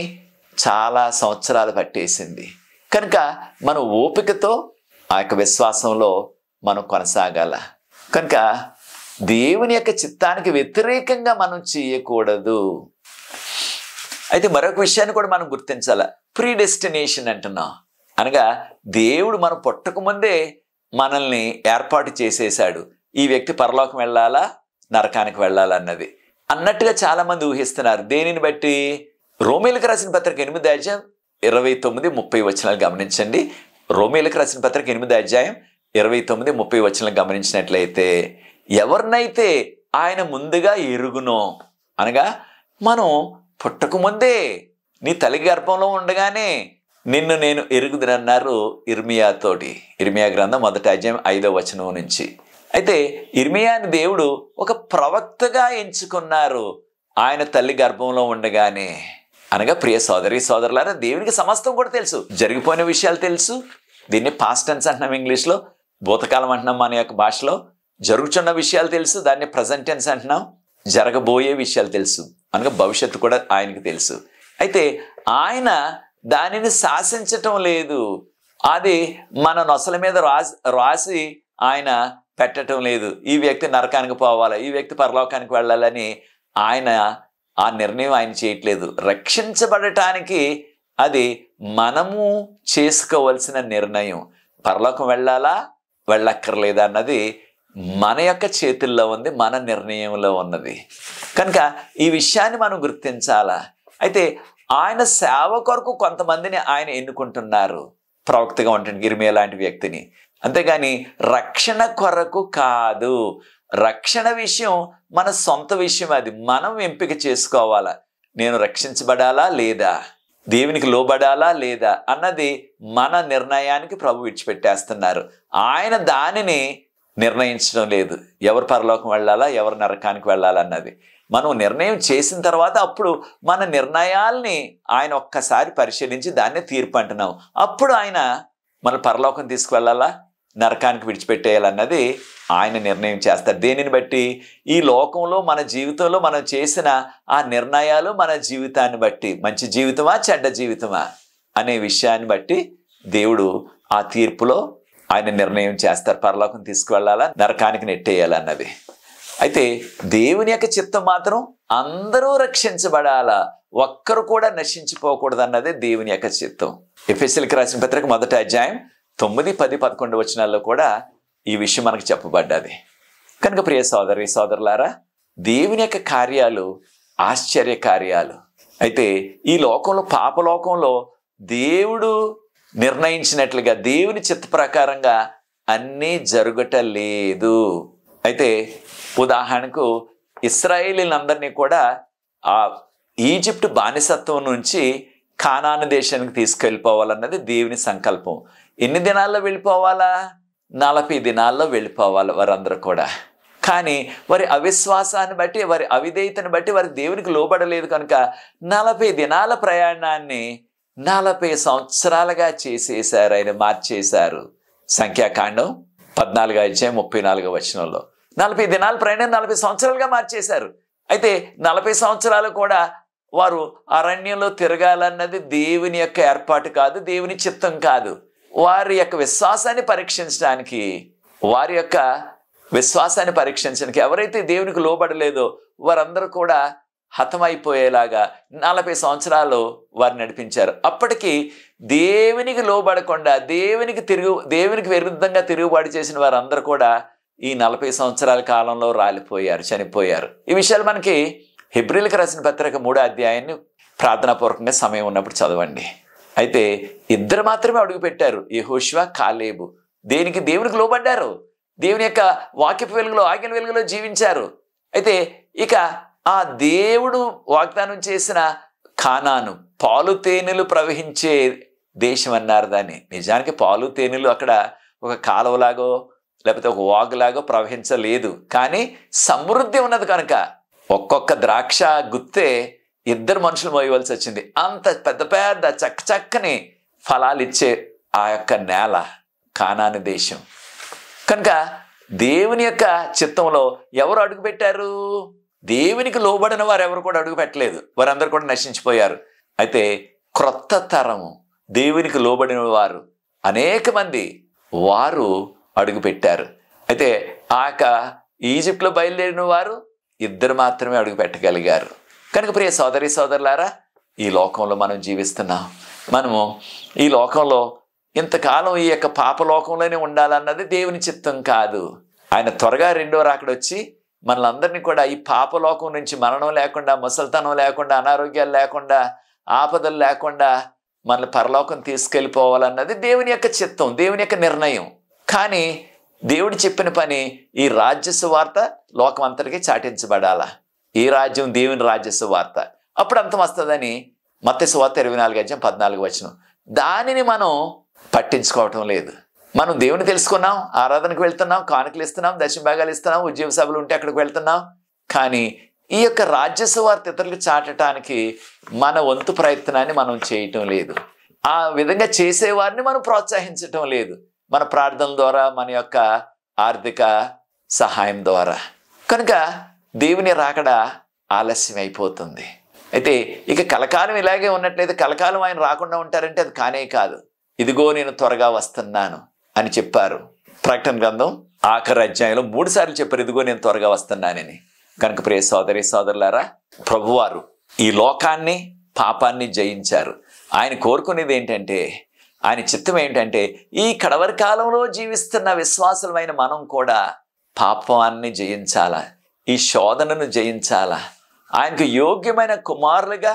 చాలా సంవత్సరాలు పట్టేసింది. కనుక మనం ఓపికతో ఆ యొక్క విశ్వాసంలో మనం కొనసాగాల. కనుక దేవుని యొక్క చిత్తానికి వ్యతిరేకంగా మనం చేయకూడదు. అయితే మరొక విషయాన్ని కూడా మనం గుర్తించాల. ప్రీడెస్టినేషన్ అంటున్నాం. అనగా దేవుడు మనం పుట్టకముందే మనల్ని ఏర్పాటు చేసేశాడు. ఈ వ్యక్తి పరలోకం వెళ్ళాలా, నరకానికి వెళ్ళాలా అన్నట్టుగా చాలామంది ఊహిస్తున్నారు. దేనిని బట్టి? రోమీలకు రాసిన పత్రిక 8వ అధ్యాయం 29, 30 వచనాలు గమనించండి. రోమీలకు రాసిన పత్రిక 8వ అధ్యాయం 29, 30 వచనాలు గమనించినట్లయితే, ఎవరినైతే ఆయన ముందుగా ఎరుగునో, అనగా మనం పుట్టకముందే నీ తల్లి గర్భంలో ఉండగానే నిన్ను నేను ఎరుగుదునన్నారు ఇర్మియాతోటి. ఇర్మియా గ్రంథం 1వ అధ్యాయం 5వ వచనం నుంచి. అయితే ఇర్మియాని దేవుడు ఒక ప్రవక్తగా ఎంచుకున్నారు ఆయన తల్లి గర్భంలో ఉండగానే. అనగా ప్రియ సోదరి సోదరులారా, దేవునికి సమస్తం కూడా తెలుసు. జరిగిపోయిన విషయాలు తెలుసు. దీన్ని పాస్ట్ టెన్స్ అంటున్నాం ఇంగ్లీష్లో, భూతకాలం అంటున్నాం మన యొక్క భాషలో. జరుగుతున్న విషయాలు తెలుసు, దాన్ని ప్రజెంట్ టెన్స్ అంటున్నాం. జరగబోయే విషయాలు తెలుసు, అనగా భవిష్యత్తు కూడా ఆయనకి తెలుసు. అయితే ఆయన దానిని శాసించటం లేదు. అది మన నొసల మీద రాసి ఆయన పెట్టడం లేదు. ఈ వ్యక్తి నరకానికి పోవాలా, ఈ వ్యక్తి పరలోకానికి వెళ్ళాలని ఆయన ఆ నిర్ణయం ఆయన చేయట్లేదు. రక్షించబడటానికి అది మనము చేసుకోవలసిన నిర్ణయం. పరలోకం వెళ్ళాలా, వెళ్ళక్కర్లేదా అన్నది మన యొక్క చేతుల్లో ఉంది, మన నిర్ణయంలో ఉన్నది. కనుక ఈ విషయాన్ని మనం గుర్తించాలా. అయితే ఆయన సేవ కొరకు కొంతమందిని ఆయన ఎన్నుకుంటున్నారు. ప్రవక్తగా ఉంటుంది ఇర్మియా లాంటి వ్యక్తిని. అంతేగాని రక్షణ కొరకు కాదు. రక్షణ విషయం మన సొంత విషయం. అది మనం ఎంపిక చేసుకోవాలా. నేను రక్షించబడాలా లేదా, దేవునికి లోబడాలా లేదా అన్నది మన నిర్ణయానికి ప్రభు విడిచిపెట్టేస్తున్నారు. ఆయన దానిని నిర్ణయించడం లేదు. ఎవరు పరలోకం వెళ్ళాలా, ఎవరు నరకానికి వెళ్ళాలా అన్నది మనం నిర్ణయం చేసిన తర్వాత అప్పుడు మన నిర్ణయాల్ని ఆయన ఒక్కసారి పరిశీలించి దాన్నే తీర్పు అంటున్నాం. అప్పుడు ఆయన మన పరలోకం తీసుకువెళ్ళాలా, నరకానికి విడిచిపెట్టేయాలన్నది ఆయన నిర్ణయం చేస్తారు. దేనిని బట్టి? ఈ లోకంలో మన జీవితంలో మనం చేసిన ఆ నిర్ణయాలు మన జీవితాన్ని బట్టి, మంచి జీవితమా చెడ్డ జీవితమా అనే విషయాన్ని బట్టి దేవుడు ఆ తీర్పులో ఆయన నిర్ణయం చేస్తారు. పరలోకం తీసుకువెళ్ళాలా, నరకానికి నెట్టేయాలన్నది. అయితే దేవుని యొక్క చిత్తం మాత్రం అందరూ రక్షించబడాలా, ఒక్కరు కూడా నశించిపోకూడదు అన్నదే దేవుని యొక్క చిత్తం. ఎఫెసీయులకు రాసిన పత్రిక 1వ అధ్యాయం 9, 10, 11 వచనాల్లో కూడా ఈ విషయం మనకు చెప్పబడ్డది. కనుక ప్రియ సోదరి సోదరులారా, దేవుని యొక్క కార్యాలు ఆశ్చర్య కార్యాలు. అయితే ఈ లోకంలో, పాపలోకంలో దేవుడు నిర్ణయించినట్లుగా దేవుని చిత్త ప్రకారంగా అన్నీ జరగటలేదు. అయితే ఉదాహరణకు ఇశ్రాయేలీలందరినీ కూడా ఆ ఈజిప్ట్ బానిసత్వం నుంచి కానాను దేశానికి తీసుకెళ్ళిపోవాలన్నది దేవుని సంకల్పం. ఎన్ని దినాల్లో వెళ్ళిపోవాలా? 40 దినాల్లో వెళ్ళిపోవాలి వారందరూ కూడా. కానీ వారి అవిశ్వాసాన్ని బట్టి, వారి అవిధేయతను బట్టి వారి దేవునికి లోబడలేదు కనుక 40 దినాల ప్రయాణాన్ని 40 సంవత్సరాలుగా చేసేశారు. ఆయన మార్చేశారు. సంఖ్యాకాండం 14వ అధ్యాయం 34వ వచనంలో 40 దినాల ప్రయాణం 40 సంవత్సరాలుగా మార్చేశారు. అయితే 40 సంవత్సరాలు కూడా వారు అరణ్యంలో తిరగాలన్నది దేవుని యొక్క ఏర్పాటు కాదు, దేవుని చిత్తం కాదు. వారి యొక్క విశ్వాసాన్ని పరీక్షించడానికి, ఎవరైతే దేవునికి లోబడలేదో వారందరూ కూడా హతమైపోయేలాగా 40 సంవత్సరాలు వారు నడిపించారు. అప్పటికి దేవునికి లోబడకుండా దేవునికి విరుద్ధంగా తిరుగుబాటు చేసిన వారందరూ కూడా ఈ 40 సంవత్సరాల కాలంలో రాలిపోయారు, చనిపోయారు. ఈ విషయాలు మనకి హెబ్రీయులకు రాసిన పత్రిక 3వ అధ్యాయాన్ని ప్రార్థనాపూర్వకంగా సమయం ఉన్నప్పుడు చదవండి. అయితే ఇద్దరు మాత్రమే అడుగుపెట్టారు, యెహోషువ, కాలేబు. దేవునికి లోబడ్డారు, దేవుని యొక్క వాక్యపు వెలుగులో, ఆజ్ఞల వెలుగులో జీవించారు. అయితే ఇక ఆ దేవుడు వాగ్దానం చేసిన కానాను, పాలు తేనెలు ప్రవహించే దేశం అన్నారు దాన్ని. నిజానికి పాలు తేనెలు అక్కడ ఒక కాలువలాగో లేకపోతే ఒక వాగులాగో ప్రవహించలేదు. కానీ సమృద్ధి ఉన్నది కనుక ఒక్కొక్క ద్రాక్ష గుత్తే 2 మనుషులు మోయవలసి వచ్చింది. అంత పెద్ద పెద్ద చక్కని ఫలాలు ఇచ్చే ఆ యొక్క నేల కానాను దేశం. కనుక దేవుని యొక్క చిత్తంలో ఎవరు అడుగుపెట్టారు? దేవునికి లోబడిన వారు ఎవరు కూడా అడుగు పెట్టలేదు. వారందరూ కూడా నశించిపోయారు. అయితే క్రొత్త తరము దేవునికి లోబడిన వారు అనేక మంది వారు అడుగుపెట్టారు. అయితే ఆ యొక్క ఈజిప్ట్లో బయలుదేరిన వారు 2 మాత్రమే అడుగు పెట్టగలిగారు. కనుక ప్రియ సోదరి సోదరులారా, ఈ లోకంలో మనం జీవిస్తున్నాం. మనము ఈ లోకంలో ఇంతకాలం ఈ యొక్క పాపలోకంలోనే ఉండాలన్నది దేవుని చిత్తం కాదు. ఆయన త్వరగా రెండో రాకడొచ్చి మనలందరినీ కూడా ఈ పాపలోకం నుంచి మరణం లేకుండా, ముసలితనం లేకుండా, అనారోగ్యాలు లేకుండా, ఆపదలు లేకుండా మనల్ని పరలోకం తీసుకెళ్ళిపోవాలన్నది దేవుని యొక్క చిత్తం, దేవుని యొక్క నిర్ణయం. కానీ దేవుడు చెప్పిన పని ఈ రాజ్య సువార్త లోకం అంతటికీ చాటించబడాలా. ఈ రాజ్యం దేవుని రాజ్య సువార్త. అప్పుడు అంతం వస్తుందని మత్తయి సువార్త 24:14 దానిని మనం పట్టించుకోవటం లేదు. మనం దేవుని తెలుసుకున్నాం, ఆరాధనకు వెళ్తున్నాం, కానుకలు ఇస్తున్నాం, దశమ భాగాలు ఇస్తున్నాం, ఉద్యోగ సభలు ఉంటే అక్కడికి వెళ్తున్నాం. కానీ ఈ యొక్క రాజ్య సువార్త ఇతరులకు చాటడానికి మన వంతు ప్రయత్నాన్ని మనం చేయటం లేదు. ఆ విధంగా చేసేవారిని మనం ప్రోత్సహించటం లేదు, మన ప్రార్థనల ద్వారా, మన యొక్క ఆర్థిక సహాయం ద్వారా. కనుక దేవుని రాకడ ఆలస్యం అయిపోతుంది. అయితే ఇక కలకాలం ఇలాగే ఉన్నట్లయితే కలకాలం ఆయన రాకుండా ఉంటారంటే అది కానే కాదు. ఇదిగో నేను త్వరగా వస్తున్నాను అని చెప్పారు. ప్రకటన గ్రంథం ఆఖరి అధ్యాయంలో 3 సార్లు చెప్పారు, ఇదిగో నేను త్వరగా వస్తున్నానని. కనుక ప్రియ సోదరి సోదరులారా, ప్రభువారు ఈ లోకాన్ని, పాపాన్ని జయించారు. ఆయన కోరుకునేది ఏంటంటే, ఆయన చిత్తం ఏంటంటే, ఈ కడవరి కాలంలో జీవిస్తున్న విశ్వాసులమైన మనం కూడా పాపాన్ని జయించాలా, ఈ శోధనను జయించాలా, ఆయనకు యోగ్యమైన కుమారులుగా,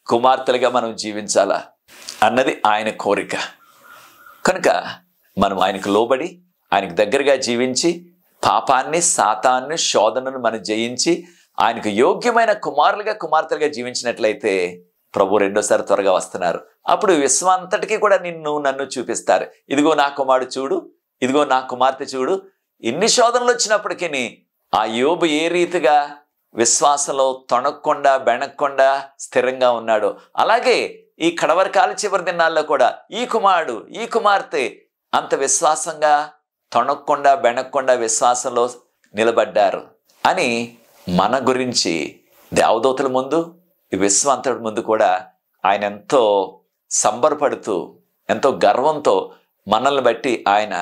కుమార్తెలుగా మనం జీవించాలా అన్నది ఆయన కోరిక. కనుక మనం ఆయనకు లోబడి, ఆయనకు దగ్గరగా జీవించి, పాపాన్ని, సాతాన్ని, శోధనను మనం జయించి ఆయనకు యోగ్యమైన కుమారులుగా, కుమార్తెలుగా జీవించినట్లయితే ప్రభు రెండోసారి త్వరగా వస్తున్నారు. అప్పుడు విశ్వాంతటికి కూడా నన్ను చూపిస్తారు. ఇదిగో నా కుమారుడు చూడు, ఇదిగో నా కుమార్తె చూడు. ఎన్ని శోధనలు వచ్చినప్పటికీ ఆ యోబు ఏ రీతిగా విశ్వాసంలో తొణక్కుండా, బెణక్కుండా స్థిరంగా ఉన్నాడో, అలాగే ఈ కడవరి కాల చివరి దినాల్లో కూడా ఈ కుమారుడు, ఈ కుమార్తె అంత విశ్వాసంగా తొణక్కుండా, బెణక్కుండా విశ్వాసంలో నిలబడ్డారు అని మన గురించి దేవదూతల ముందు, ఈ విశ్వాంతుడి ముందు కూడా ఆయన ఎంతో సంబరపడుతూ, ఎంతో గర్వంతో మనల్ని బట్టి ఆయన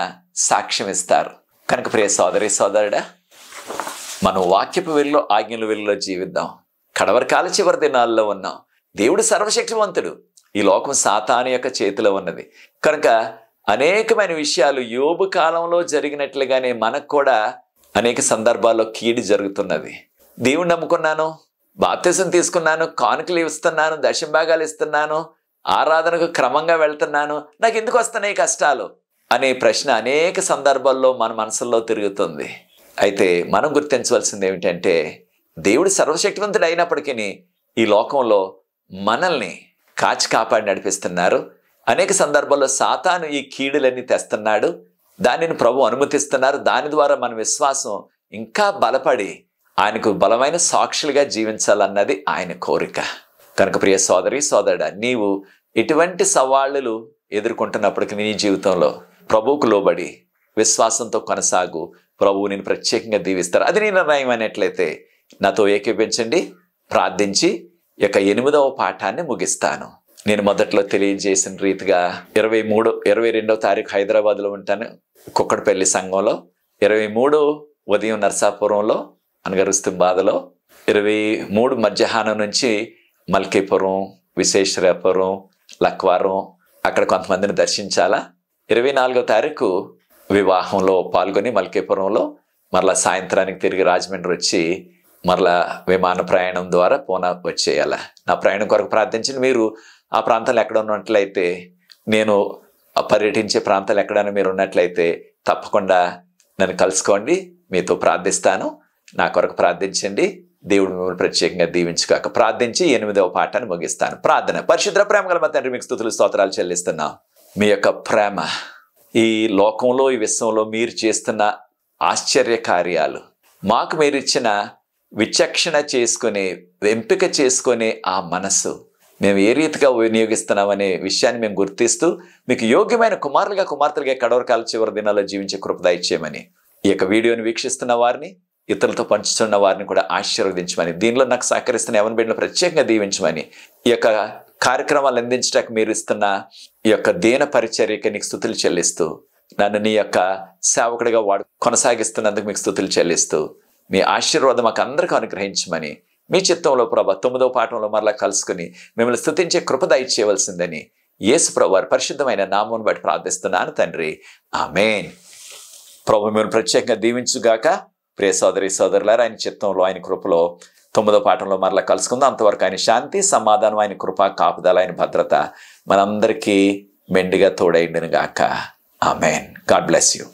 సాక్ష్యం ఇస్తారు. కనుక ప్రియ సోదరి సోదరుడా, మనం వాక్యపు వెలుగులో, ఆజ్ఞల వెలుగులో జీవిద్దాం. కడవరి కాల చివరి దినాల్లో ఉన్నాం. దేవుడు సర్వశక్తివంతుడు. ఈ లోకం సాతాను యొక్క చేతిలో ఉన్నది. కనుక అనేకమైన విషయాలు యోబు కాలంలో జరిగినట్లుగానే మనకు కూడా అనేక సందర్భాల్లో కీడు జరుగుతున్నది. దేవుణ్ణి నమ్ముకున్నాను, బాప్తిసం తీసుకున్నాను, కానుకలు ఇస్తున్నాను, దశమ భాగాలు ఇస్తున్నాను, ఆరాధనకు క్రమంగా వెళ్తున్నాను, నాకు ఎందుకు వస్తున్నాయి కష్టాలు అనే ప్రశ్న అనేక సందర్భాల్లో మన మనసుల్లో తిరుగుతుంది. అయితే మనం గుర్తించవలసింది ఏమిటంటే, దేవుడు సర్వశక్తివంతుడు అయినప్పటికీ ఈ లోకంలో మనల్ని కాచి కాపాడి నడిపిస్తున్నారు. అనేక సందర్భాల్లో సాతాను ఈ కీడులన్నీ తెస్తున్నాడు, దానిని ప్రభు అనుమతిస్తున్నారు. దాని ద్వారా మన విశ్వాసం ఇంకా బలపడి ఆయనకు బలమైన సాక్షులుగా జీవించాలన్నది ఆయన కోరిక. కనుక ప్రియ సోదరి సోదరుడా, నీవు ఎటువంటి సవాళ్లు ఎదుర్కొంటున్నప్పటికీ నీ జీవితంలో ప్రభువుకు లోబడి విశ్వాసంతో కొనసాగు. ప్రభువు నేను ప్రత్యేకంగా దీవిస్తారు. అది నీ నిర్ణయం అయినట్లయితే నాతో ఏకీపించండి, ప్రార్థించి ఈ యొక్క 8వ పాఠాన్ని ముగిస్తాను. నేను మొదట్లో తెలియజేసిన రీతిగా 22వ తారీఖు హైదరాబాద్లో ఉంటాను, కుక్కడపల్లి సంఘంలో. 23 ఉదయం నర్సాపురంలో అనగా రుస్తుంబాదలో, 23 మధ్యాహ్నం నుంచి మల్కీపురం, విశ్వేశ్వరాపురం, లక్వారం అక్కడ కొంతమందిని దర్శించాలా. 24వ తారీఖు వివాహంలో పాల్గొని మల్కీపురంలో మరలా సాయంత్రానికి తిరిగి రాజమండ్రి వచ్చి మరలా విమాన ప్రయాణం ద్వారా పూనా వచ్చేయాల. నా ప్రయాణం కొరకు ప్రార్థించండి. మీరు ఆ ప్రాంతాలు ఎక్కడ ఉన్నట్లయితే, నేను పర్యటించే ప్రాంతాలు ఎక్కడైనా మీరు ఉన్నట్లయితే తప్పకుండా నన్ను కలుసుకోండి, మీతో ప్రార్థిస్తాను. నా కొరకు ప్రార్థించండి. దేవుడు మిమ్మల్ని ప్రత్యేకంగా దీవించుగాక. ప్రార్థించి 8వ పాఠాన్ని ముగిస్తాను. ప్రార్థన. పరిశుద్ధ ప్రేమ గల మా తండ్రి, మీకు స్తుతులు స్తోత్రాలు చెల్లిస్తున్నాం. మీ యొక్క ప్రేమ, ఈ లోకంలో ఈ విశ్వంలో మీరు చేస్తున్న ఆశ్చర్య కార్యాలు, మాకు మీరు ఇచ్చిన విచక్షణ చేసుకుని ఎంపిక చేసుకునే ఆ మనస్సు మేము ఏ రీతిగా వినియోగిస్తున్నామనే విషయాన్ని మేము గుర్తిస్తూ మీకు యోగ్యమైన కుమారులుగా కుమార్తెలుగా కడవరకాల చివరి దినాల్లో జీవించే కృప దయచేయమని, ఈ యొక్క వీడియోని వీక్షిస్తున్న వారిని, ఇతరులతో పంచుతున్న వారిని కూడా ఆశీర్వదించమని, దీనిలో నాకు సహకరిస్తున్న ఎవరి బిడ్డలను ప్రత్యేకంగా దీవించమని, ఈ యొక్క కార్యక్రమాలు అందించడానికి మీరు ఇస్తున్న ఈ యొక్క దీన పరిచర్యకి నీకు స్తుతులు చెల్లిస్తూ, నన్ను నీ యొక్క సేవకుడిగా కొనసాగిస్తున్నందుకు మీకు స్తుతులు చెల్లిస్తూ, మీ ఆశీర్వాదం మాకు అందరికీ అనుగ్రహించమని, మీ చిత్తంలో ప్రభా 9వ పాఠంలో మరలా కలుసుకుని మిమ్మల్ని స్తుతించే కృప దయచేయవలసిందని యేసు ప్రభు వారి పరిశుద్ధమైన నామమును బట్టి ప్రార్థిస్తున్నాను తండ్రి. ఆమేన్. ప్రభు మిమ్మల్ని ప్రత్యేకంగా దీవించుగాక. ప్రియ సోదరి సోదరులారా, ఆయన చిత్తంలో ఆయన కృపలో 9వ పాఠంలో మరలా కలుసుకుందాం. అంతవరకు ఆయన శాంతి, సమాధానం, ఆయన కృప, కాపుదల, ఆయన భద్రత మనందరికీ మెండుగా తోడైండును గాక. Amen. God bless you.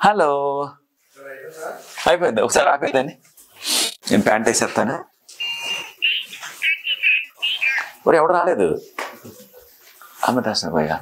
Hello, అయిపోయింది. ఒకసారి ఆపేదండి, నేను ప్యాంట్ వేసేస్తాను. ఎవడు రాలేదు అమ్మ రాసిన పోయా.